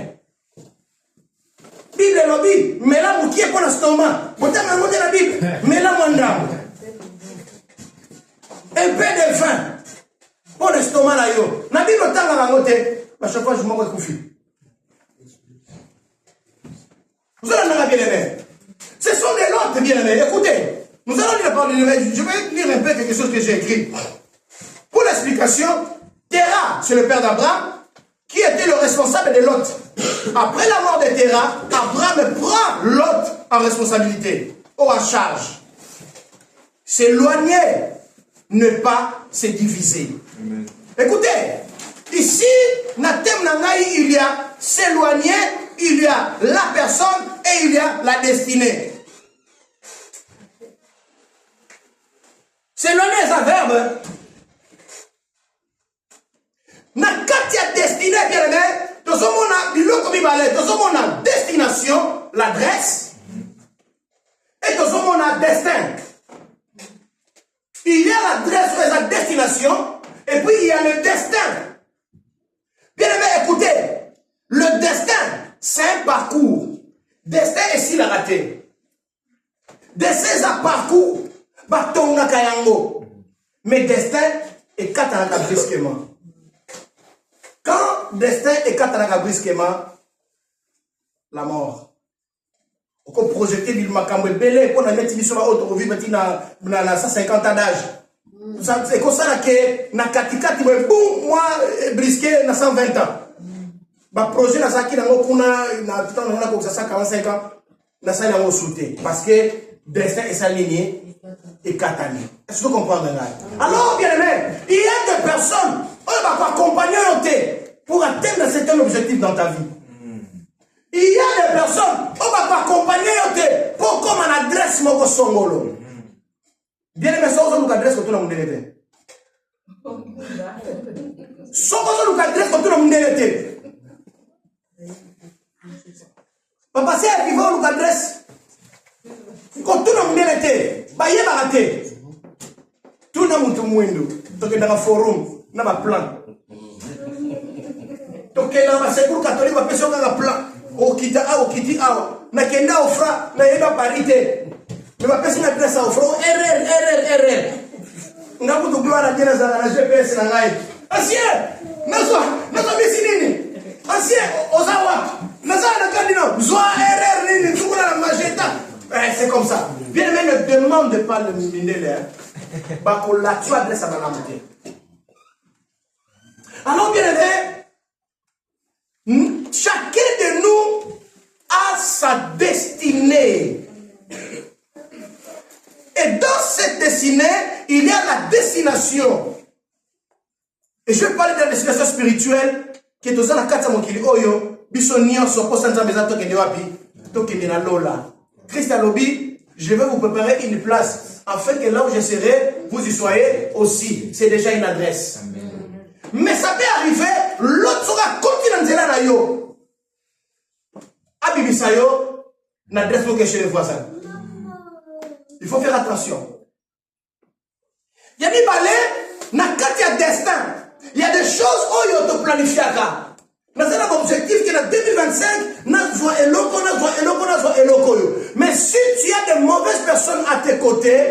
Bible est lobby. Mais là, vous qui est pour l'estomac. Vous avez monté la Bible. Mais là, mon dame. Un peu de vin. Pour l'estomac là, yo. La Bible, au temps, à chaque fois, je m'en vais confus. Vous allez en bien aimé. Ce sont des notes bien aimés. Écoutez. Nous allons lire la parole de Dieu. Je vais lire un peu quelque chose que j'ai écrit. Pour l'explication, Terah, c'est le père d'Abraham, qui était le responsable de Lot. Après la mort de Terah, Abraham prend Lot en responsabilité, ou en charge. S'éloigner, ne pas se diviser. Amen. Écoutez, ici, Natem Nangaï, il y a s'éloigner, il y a la personne et il y a la destinée. S'éloigner, c'est un verbe. Quand tu as destiné, bien aimé, tu as tozomona biloko mibale, tozomona destination, l'adresse, et tozomona destin. Il y a l'adresse ou la destination, et puis il y a le destin. Bien aimé, écoutez, le destin, c'est un parcours. Destin est s'il a raté. Destin, c'est un parcours. Batonga kayango. Mais destin est katanaka brusquement. Quand destin est katanaka brusquement, la mort. On peut projeter l'île Makambo belé pour la mettre sur la haute revue maintenant na 150 ans d'âge. C'est comme ça que na katikati boum moi brisqué na 120 ans. Ba projet na saki na ngokuna na tout na ko 145 ans na ça na sauté parce que destin est aligné et katani. Est-ce que vous comprenez là? Alors bien aimé, il y a des personnes on va accompagner pour atteindre certains objectifs dans ta vie. Il y a des personnes, on va t'accompagner pour comme une adresse moko songolo. Bien aimé, ça vous adresse que tout le monde est. Ça vous adresse que tout le monde est. Papa c'est qui va vous adresse que tout le monde est. Baye baraté. Tout le monde mundo. Donc dans un forum, dans un plan. Donc dans un secours catholique, on peut faire un plan. Okita a okiti a na kenda ofra na yeba parité mais ma personne adresse à ofra erreur ngabu to gloire Dieu na GPS na ngai ancien nazo bisinini ancien ozawa naza na kandino zwa erreur nini tukuna na magenta c'est comme ça bien même ne demande pas le mindele ba ko la tu adresse à malamute alors bien aimé. Chacun de nous a sa destinée. Et dans cette destinée, il y a la destination. Et je vais parler de la destination spirituelle qui est dans la carte de Mokili Oyo. Bisonnion, Soko, Santa Meza, Tokende Wapi, Tokende na Lola. Christ Alobi, je vais vous préparer une place afin que là où je serai, vous y soyez aussi. C'est déjà une adresse. Amen. Mais ça peut arriver, l'autre sera continental na yo. Abibisa yo, n'adresse pas chez les voisins. Il faut faire attention. Il y a des balais, n'a quand il y a destin. Il y a des choses où il y a planifié. Nous avons un objectif qui est en 2025, mais si tu as de mauvaises personnes à tes côtés,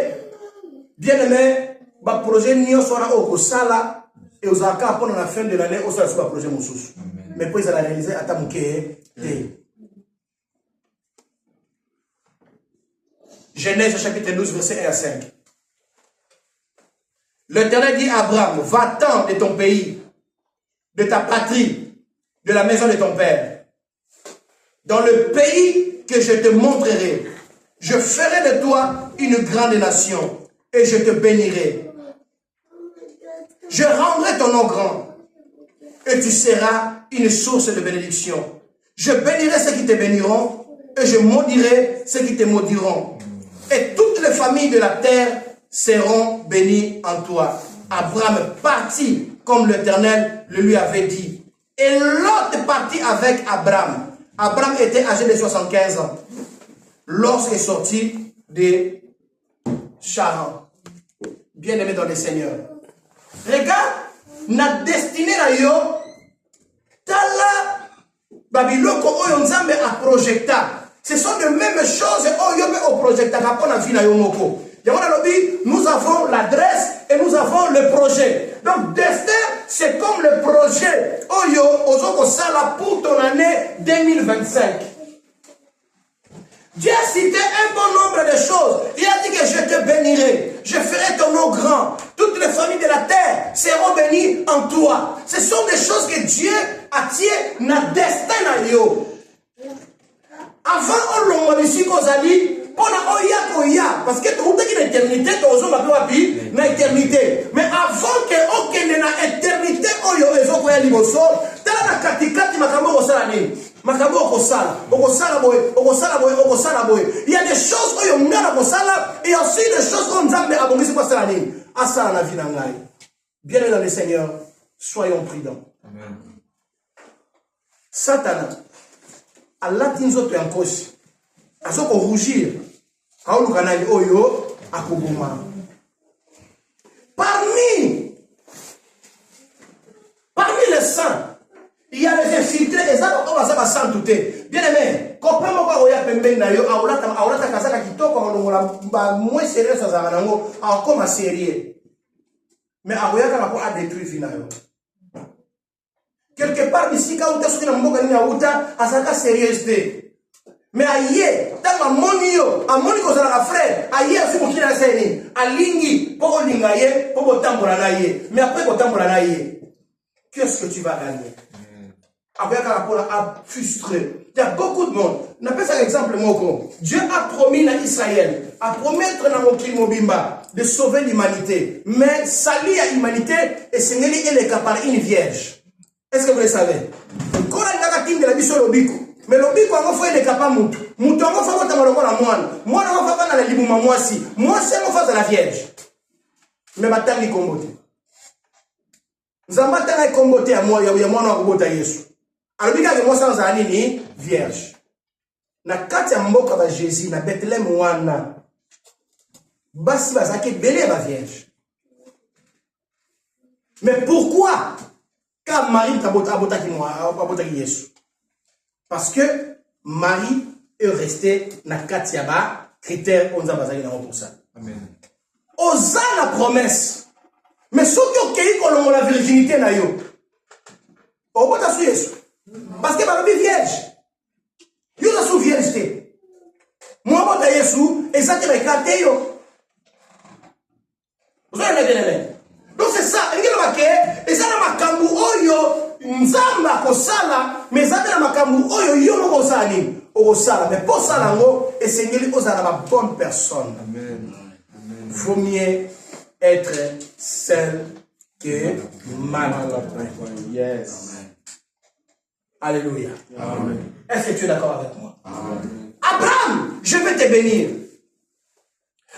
bien aimé, le projet n'y sera au Sala. Et aux accords pendant la fin de l'année, on sera sur le projet Moussous. Mais puis, ils ont réalisé à Tamouké. Genèse chapitre 12, verset 1 à 5. L'Éternel dit à Abraham, va-t'en de ton pays, de ta patrie, de la maison de ton père, dans le pays que je te montrerai. Je ferai de toi une grande nation et je te bénirai. Je rendrai ton nom grand et tu seras une source de bénédiction. Je bénirai ceux qui te béniront et je maudirai ceux qui te maudiront. Et toutes les familles de la terre seront bénies en toi. Abraham partit comme l'Éternel le lui avait dit. Et Lot partit avec Abraham. Abraham était âgé de 75 ans lorsqu'il est sorti de Charan. Bien-aimé dans le Seigneur. Regarde, na destinée na yo, tala babiloko oyo nzambe a projecta. Ce sont les mêmes choses oyo me o projecta kapona vie na yo moko. Nous avons l'adresse et nous avons le projet. Donc destin, c'est comme le projet oyo ozoko sala pour ton année 2025. Dieu a cité un bon nombre de choses. Il a dit que je te bénirai. Je ferai ton nom grand. Toutes les familles de la terre seront bénies en toi. Ce sont des choses que Dieu a tiré dans destin à yo. Avant, on l'a dit qu'Ozali, parce que tu as dit l'éternité, tu as dit l'éternité. Mais avant que on ait l'éternité, on a dit que il y a des choses où il y a aussi des choses où nous avons bien dans le Seigneur, soyons prudents. Amen. Satana, Allah tinzo en cause. Azoko rougir. Aolu kanali oyo akubuma. Parmi les saints, il y a les infiltrés et ça on va sans douter. Bien aimé, copain mo ko ya pembe na yo aulata kazaka kitoko ngolongola ba moins sérieux ça za nango a comme sérieux. Mais aoya ka ko a détruire finalement. Quelque part ici quand on est sur mboka ni auta asaka sérieuxité. Mais aïe, tant amoni ko zala frère, aïe asu mokina seni, alingi poko lingaye, poko tambola na ye. Mais après ko tambola na ye, qu'est-ce que tu vas gagner? Avec un rapport à frustrer. Il y a beaucoup de monde. On appelle ça l'exemple moko. Dieu a promis à Israël, a promettre dans mon Mobimba de sauver l'humanité. Mais salir à l'humanité et c'est est par une vierge. Est-ce que vous le savez? Quand on a de la biso lobiko. Mais lobiko on fait les capas moutou. Moutou on fait votre maloko la moine. Moi on va pas dans la libuma moi si. Moi c'est mon face à la vierge. Mais batangi kombote. Nzambata ngai kombote ya moi ya mwana kobota Yesu. Alors bika ke moi sans anini vierge. Na kati ya mboka ba Jésus na Bethlehem wana. Basi bazaki belé ba vierge. Mais pourquoi? Car Marie abota ki Yesu. Parce que Marie est restée na kati ya ba critère on bazaki na pour ça. Amen. Osa la promesse. Mais ceux qui ont la virginité na yo. Obota su Yesu. Parce que ma vie vierge. Yo la sous vierge. Moi bota Yesu et ça te recate yo. Vous avez bien. Donc c'est ça, et ça na makambu oyo nzamba kosala, mais ça na makambu oyo yo no kosala okosala, mais pour ça nango esengeli ozala la bonne personne. Amen. Amen. Vaut mieux être seul que mal. Yes. Amen. Alléluia. Amen. Est-ce que tu es d'accord avec moi? Amen. Abraham, je vais te bénir.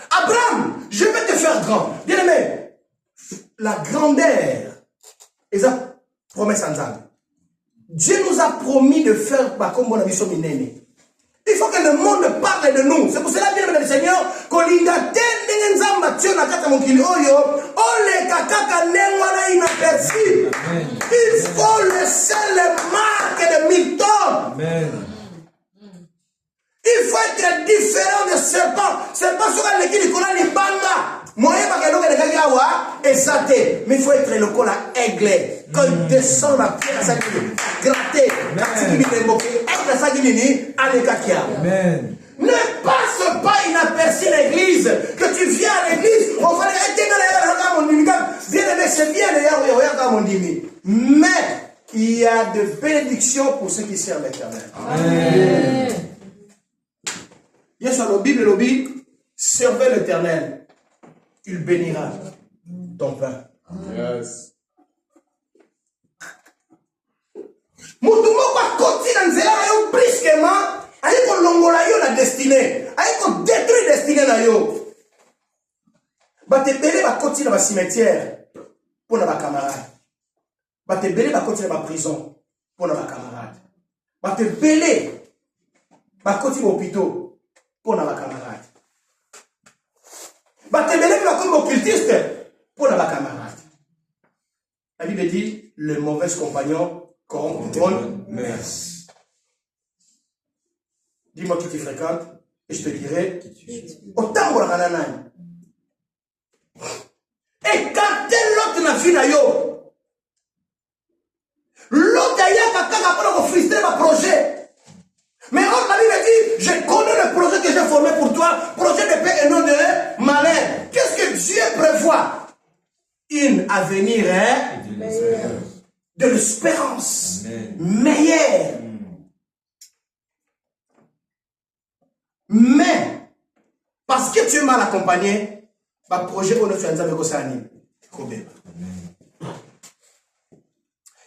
Abraham, je vais te faire grand. Bien aimé, la grandeur et sa promesse en Zambie. Dieu nous a promis de faire comme on a vu sur Minene. Il faut que le monde parle de nous. C'est pour cela, bien aimé le Seigneur, il faut laisser les marques de Milton. Amen. Il faut être différent de serpent. Serpent sera l'équipe de Kola Libanga. Moyen pas que l'on ait gawa et ça mais il faut être le col à aigle. Quand il descend la pierre à sa gueule, gratter, Amen. Ne passe pas inaperçu l'église. Que tu viens à l'église, on va aller c'est bien d'ailleurs, mon dimi. Mais il y a de bénédictions pour ceux qui servent l'Éternel. Amen. Il y a sur la Bible, servez l'Éternel. Il bénira ton pain. Yes. Mutumo va continuer dans zela brusquement, aïe ko longola yo la destinée, aïe ko détruire destinée na yo. Ba te belé va continuer dans le cimetière pour nos camarades. Ba te belé va continuer dans la prison pour nos camarades. Ba te belé va continuer au hôpital pour nos camarades. Batebele va comme occultiste pour la camarade. La Bible dit le mauvais compagnon comme bonne mère. Dis-moi qui tu fréquentes et je te dirai autant pour la nanane. Et quand l'autre n'a vu na yo, l'autre a kaka pour frustrer ma projet. Mais or, la Bible dit, je connais le projet que j'ai formé pour toi, projet de paix et non de malheur. Qu'est-ce que Dieu prévoit? Un avenir de l'espérance meilleure. Mais, parce que tu es mal accompagné, le projet on fait un Kosani.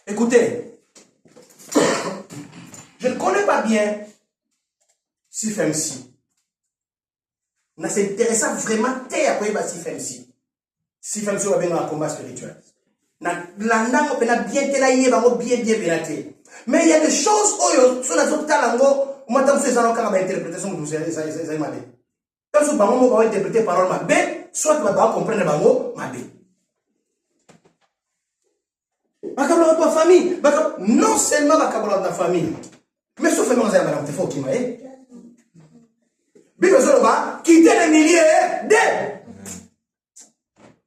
Écoutez, je ne connais pas bien si FMC. On s'intéresse vraiment à quoi si FMC. Si FMC va bien dans un combat spirituel. Landango pena bien te la yé, bien pénaté. Mais il y a des choses où sur la zone talango, moi tant que c'est ça, on va interprétation de ça mabé. Quand ce bango va interpréter parole mabé, soit tu vas comprendre bango mabé. Bakabla ta famille, non seulement bakabla ta famille, mais sauf que moi j'ai madame te faut qui m'a Bible Zoloba, quitter les milliers de.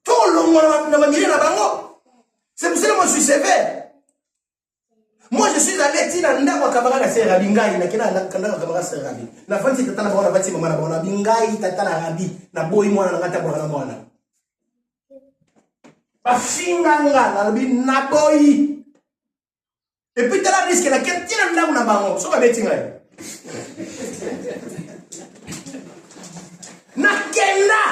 Tout le monde n'a milliers là-bas. C'est pour ça que moi je suis sévère. Moi je suis allé dire à Ndako Kabara la Sera Bingai, na kina na Kanda Kabara Sera Bingai. Na fanti tata na bona bati mama na bona Bingai tata na Rabi na boy mwana na ngata bona mwana. Bafinga ngala na bi na boy. Et puis tu as risque na kentina Ndako na bango. So ba beti ngai. Na kenda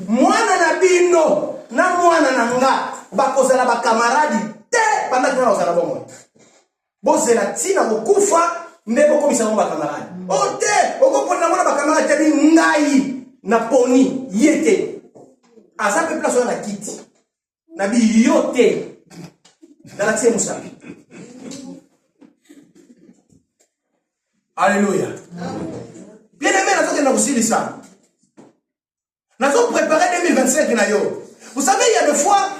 mwana na bino na mwana na nga bakozala ba camarade te pendant que ozala bongo bozela tina kokufa nde bokomisa ngo ba camarade o te okopona mwana ba camarade te ngai na poni yete aza pe place na kiti na bi yote na la tie musabi. Alléluia. Bien aimé na zote na kusili sana. Nous avons préparé 2025 na yo. Vous savez, il y a des fois,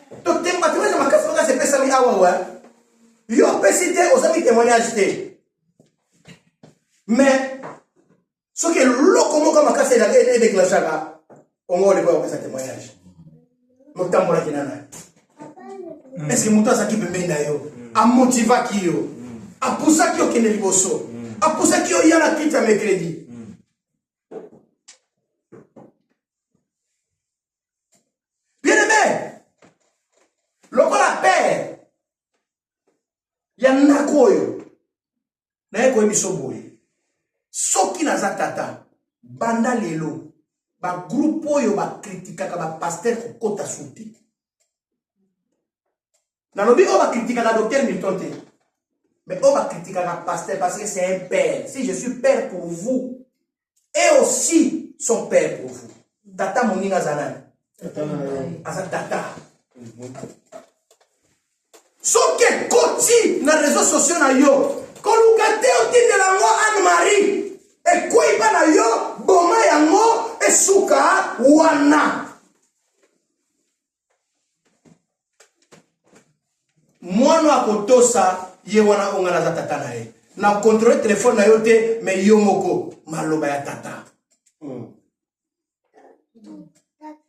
c'est pas ça, yo peut citer aux amis témoignages. Mais, ce que l'eau comme casse est déclenché, on va le voir avec ce témoignage. Nous t'en voilà qui n'a pas. Est-ce que nous t'as qui peut mener yo? A motiver qui yo? A pousser qui yo qui n'est pas so? A pousser qui yo y a la quitte à mes crédits? Koyo na eko ebisoboye soki naza tata banda lelo ba groupe oyo ba kritikaka ba pasteur kokota suti na lobi o ba kritikaka docteur Milton te mais o ba kritikaka pasteur parce que c'est un père. Si je suis père pour vous et aussi son père pour vous, tata moninga zanani asa tata soke koti na réseaux sociaux na yo kolukate otinde lango Anne-Marie e koiba na yo boma yango esuka wana mwana akotosa ye wana ongana za tata na ye na contrôler téléphone na yo te mais yo moko maloba ya tata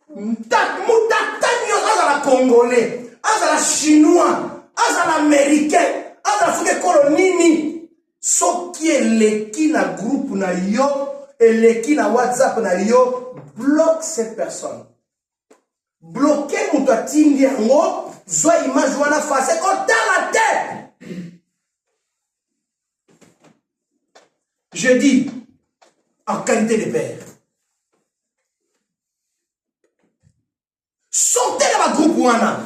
mutata nyo azala congolais azala chinois azala américain azala soki kolonini soki eleki na groupe na yo eleki na WhatsApp na yo bloque cette personne bloquer moto atindi yango zwa image wana face kotala te. Je dis en qualité de père sortez de ma groupe wana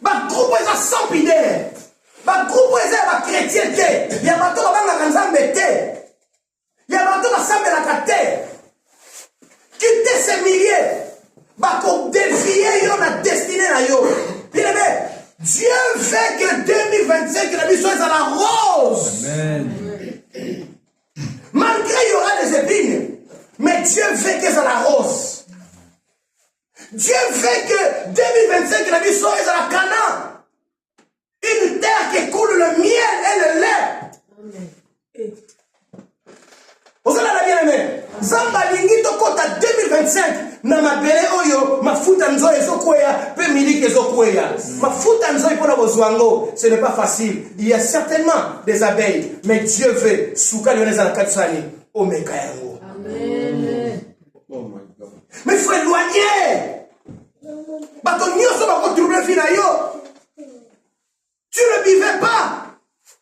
ba groupe eza sans pidere ba groupe eza ba chrétien te ya bato babangaka nzambe te ya bato basambelaka te quitte ces milliers bakodéfier yo na destinée na yo. Bien aimé, Dieu veut que 2025 la mission soit la rose. Amen. Malgré il y aura des épines, mais Dieu veut que ça la rose. Dieu veut que 2025 la mission soit la Canaan. Une terre qui coule le miel et le lait. Vous allez la bien aimé. Zamba lingi tokota 2025 na mabele oyo mafuta nzo ezokwea pe miliki ezokwea mafuta nzo ipona bozwango. Ce n'est pas facile, il y a certainement des abeilles, mais Dieu veut souka lioneza na katsani omeka yango. Amen. Oh my God. Mais il faut éloigner bato nyoso bako trouver fina yo. Tu ne buvais pas,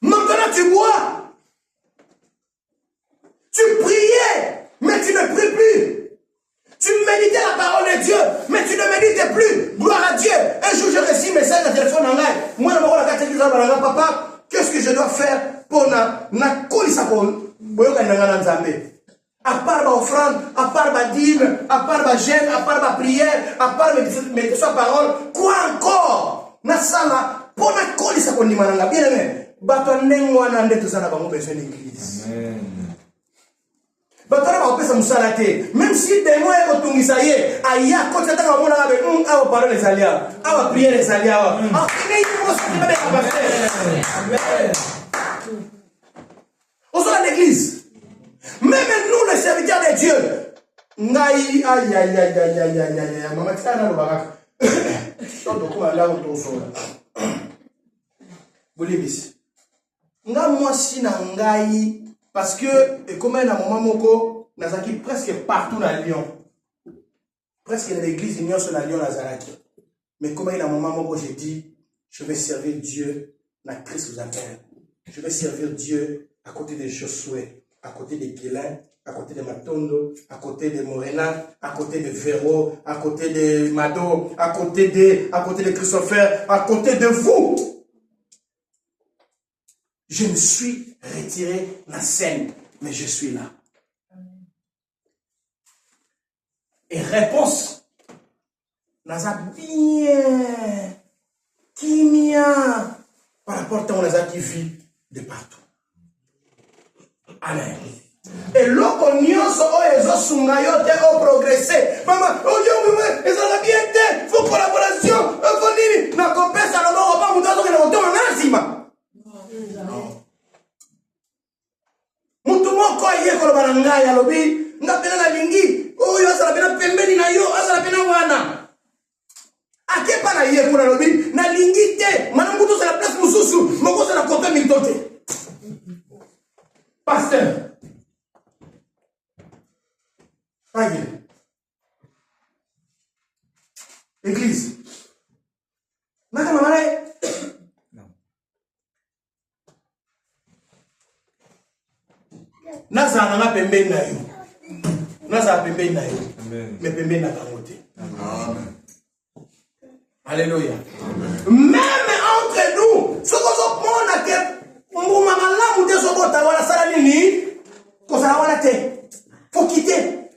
maintenant tu bois. Tu priais, mais tu ne pries plus. Tu méditais la parole de Dieu, mais tu ne médites plus. Gloire à Dieu. Un jour, j'ai reçu un message de téléphone en live. Moi, je papa, qu'est-ce que je dois faire pour na kolisako boyoka nanga nzambe. À part l'offrande, à part ma dîme, à part ma jeûne, à part ma prière, à part mes parole, quoi encore? Nasala, pour la colle, ça qu'on dit malanga. Bien aimé, batonne wana nde tozana bango besoin d'église. Amen. Batonne va opesa musalate. Même si des mots est retungisa ye, aya quand ça tanga mona gabe, awa parole les alia, awa prière les alia. Ah, mais il faut se mettre à passer. Amen. On sort à l'église. Même nous, les serviteurs de Dieu, Naï, aïe, aïe, aïe, aïe, aïe, aïe, aïe, maman, tu as un barak. Bolibis. Nga moi si na ngai parce que comme un moment moko nazaki presque partout dans Lyon. Presque dans l'église Union sur la Lyon Nazareth. Mais comme un moment moko j'ai dit je vais servir Dieu na Christ vous appelle. Je vais servir Dieu à côté de Josué, à côté de Guélin, à côté de Matondo, à côté de Morena, à côté de Véro, à côté de Mado, à côté de Christopher, à côté de vous. Je me suis retiré de la scène, mais je suis là. Et réponse, naza bien, timia, par rapport à mon qui vit de partout. Amen. Et l'autre nyonso oyezo sungayo te o progresser. Maman, oyo mama, ezala bien te, faut collaboration, faut nini, na kopesa na bongo pa mutazo ke na otoma nazima. Mutu moko ye koloba na ngai alobi, nga pena na lingi, oyo azala pena pembeni na yo, azala pena wana. Akepa na ye kuna alobi, na lingi te, mana mutu sa la place mususu, moko sa la kope militote. Pasteur. Aïe. Église. Naka mamare. Non. Naza nanga pembeni na yo. Naza pembeni na yo. Mais pembeni na bangote. Amen. Alléluia. Même entre nous, ce qu'on se prend que Mbuma malamu te sobota wala sala nini ko sala wala te faut quitter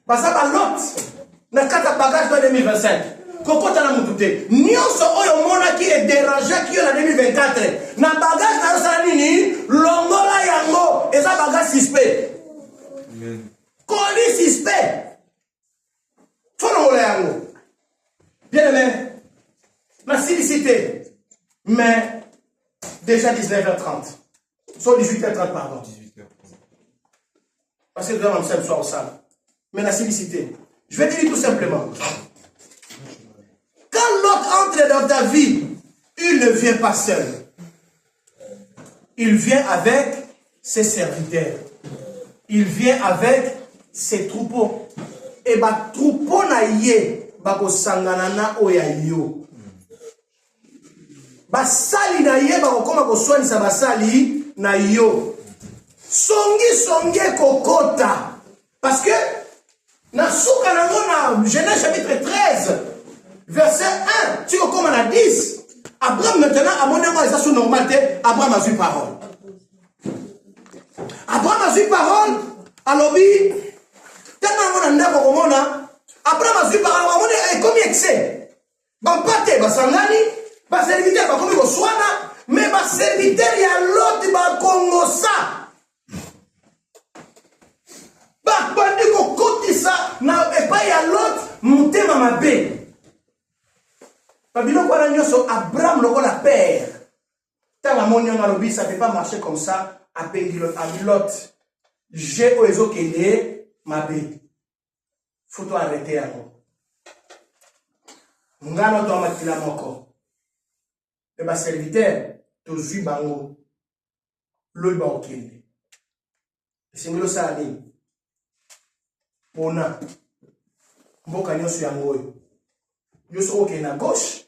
parce que l'autre na kata bagage de 2025 kokota na mutute nyonso oyo mona ki est dérangé ki na 2024 na bagage na sala nini longola yango eza bagage suspect amen koli suspect faut longola yango bien aimé na silicité mais déjà 19h30. Soit 18h30, pardon. 18h30. Parce que nous avons le soir au salle. Mais la simplicité. Je vais te dire tout simplement. Quand l'autre entre dans ta vie, il ne vient pas seul. Il vient avec ses serviteurs. Il vient avec ses troupeaux. Et ma troupeau na ye, bako sanganana oyayo. Basali na ye bakokoma koswanisa basali na yo songi kokota parce que na suka nango na Genèse chapitre 13 verset 1 tu kokoma na 10 Abraham maintenant amonemo eza sous normalité Abraham a eu parole alobi tana ngona ndako komona Abraham a eu parole amone comme excès bampate basangani ba serviteur ba komi ko swana mais ba serviteur ya l'autre ba kongo sa ba bandi ko kotisa na epa ya l'autre mutema mabe babilo kwa nyoso Abraham lokola père tala moni nga lobi ça peut pas marcher comme ça a pengilo a l'autre j'ai oezo kende mabe faut toi arrêter yango ngano to matila moko. Et ma serviteur, tu suis bango, l'œil ba okende. C'est ngelo salani. Pona. Mboka nyoso ya ngoyo. Yoso okende na gauche,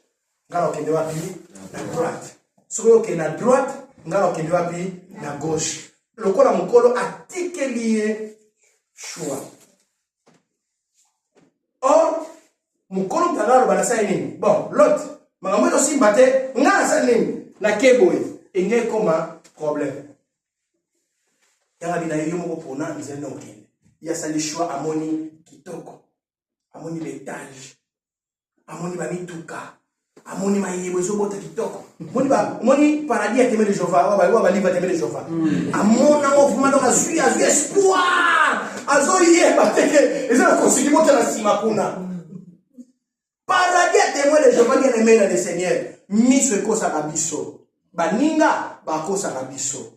ngalo okende wapi na droite. Soko okende na droite, ngalo okende wapi na gauche. Lokola mukolo atikeliye choix. Or, mukolo mtangalo banasa nini? Bon, l'autre makambo to simbate nga sa nini na keboy enge koma problème yanga bina yo moko pona nzela na okende ya sali choix amoni kitoko amoni l'étage amoni ba mituka amoni mayebo ezobota kitoko moni paradis ya teme de Jova wa livre teme de Jova amona ngo fuma donc azui espoir azoyeba teke ezala konsiki mota na sima kuna paradis ya teme de Jova bien aimé le Seigneur miso ekosaka biso baninga bakosaka biso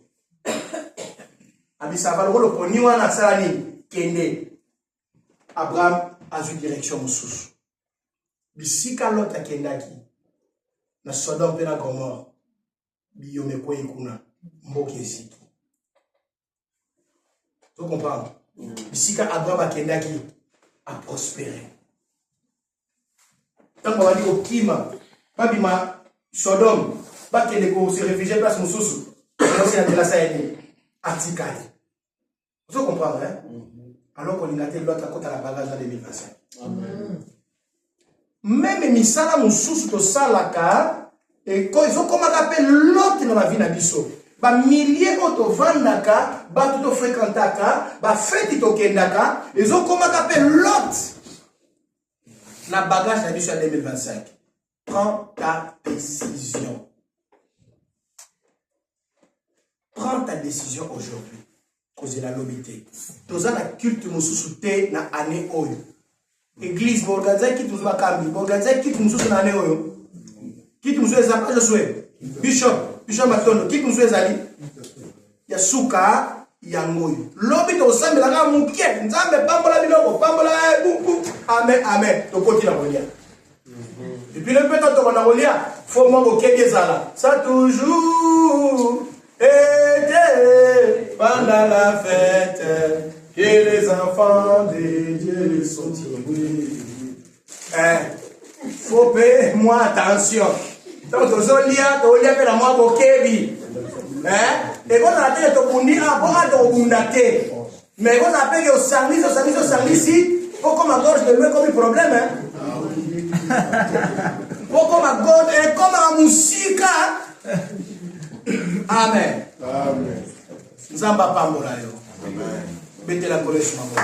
abisava lokolo poni wana asala nini kende Abraham azwi direction mosusu bisika Lot akendaki na Sodome pe na Gomorre biyome kwei kuna mboka eziki tu comprends bisika Abraham akendaki a prospérer tango bali kokima babima Sodome bakende ko se réfugier place mosusu aussi na la saine atikali tu comprends hein alors qu'on a été l'autre à côté de la bagage en 2025 amen même misala mosusu to salaka et quand ils ont comme appelle l'autre dans la vie na biso ba milliers auto vandaka ba tout fréquentaka ba fête to kendaka ils ont comme appelle l'autre la bagage na biso en 2025 prends ta décision aujourd'hui cause la lobité toza na culte mosusu te na année oyo église borganza ki tuzo bakambi borganza ki tuzo na année oyo ki tuzo ezapa je souhaite bishop matondo ki tuzo ezali ya suka ya ngoyo lobi to sambela ka mukie nzambe pambola biloko pambola buku amen to koti na kolia depuis le temps to na kolia faut moi ko kebezala ça toujours été pendant la fête que les enfants de Dieu sont tirés. Faut payer moi attention. Donc tozolia pe na moi bokebi. Et quand on a télé to bundi a bon a to bundate. Mais quand on a payé au service pour comme à gorge de lui comme un problème pour comme à gorge et comme à musique. Amen. Amen. Nzamba pambola yo. Amen. Bete la colère sur ma voix.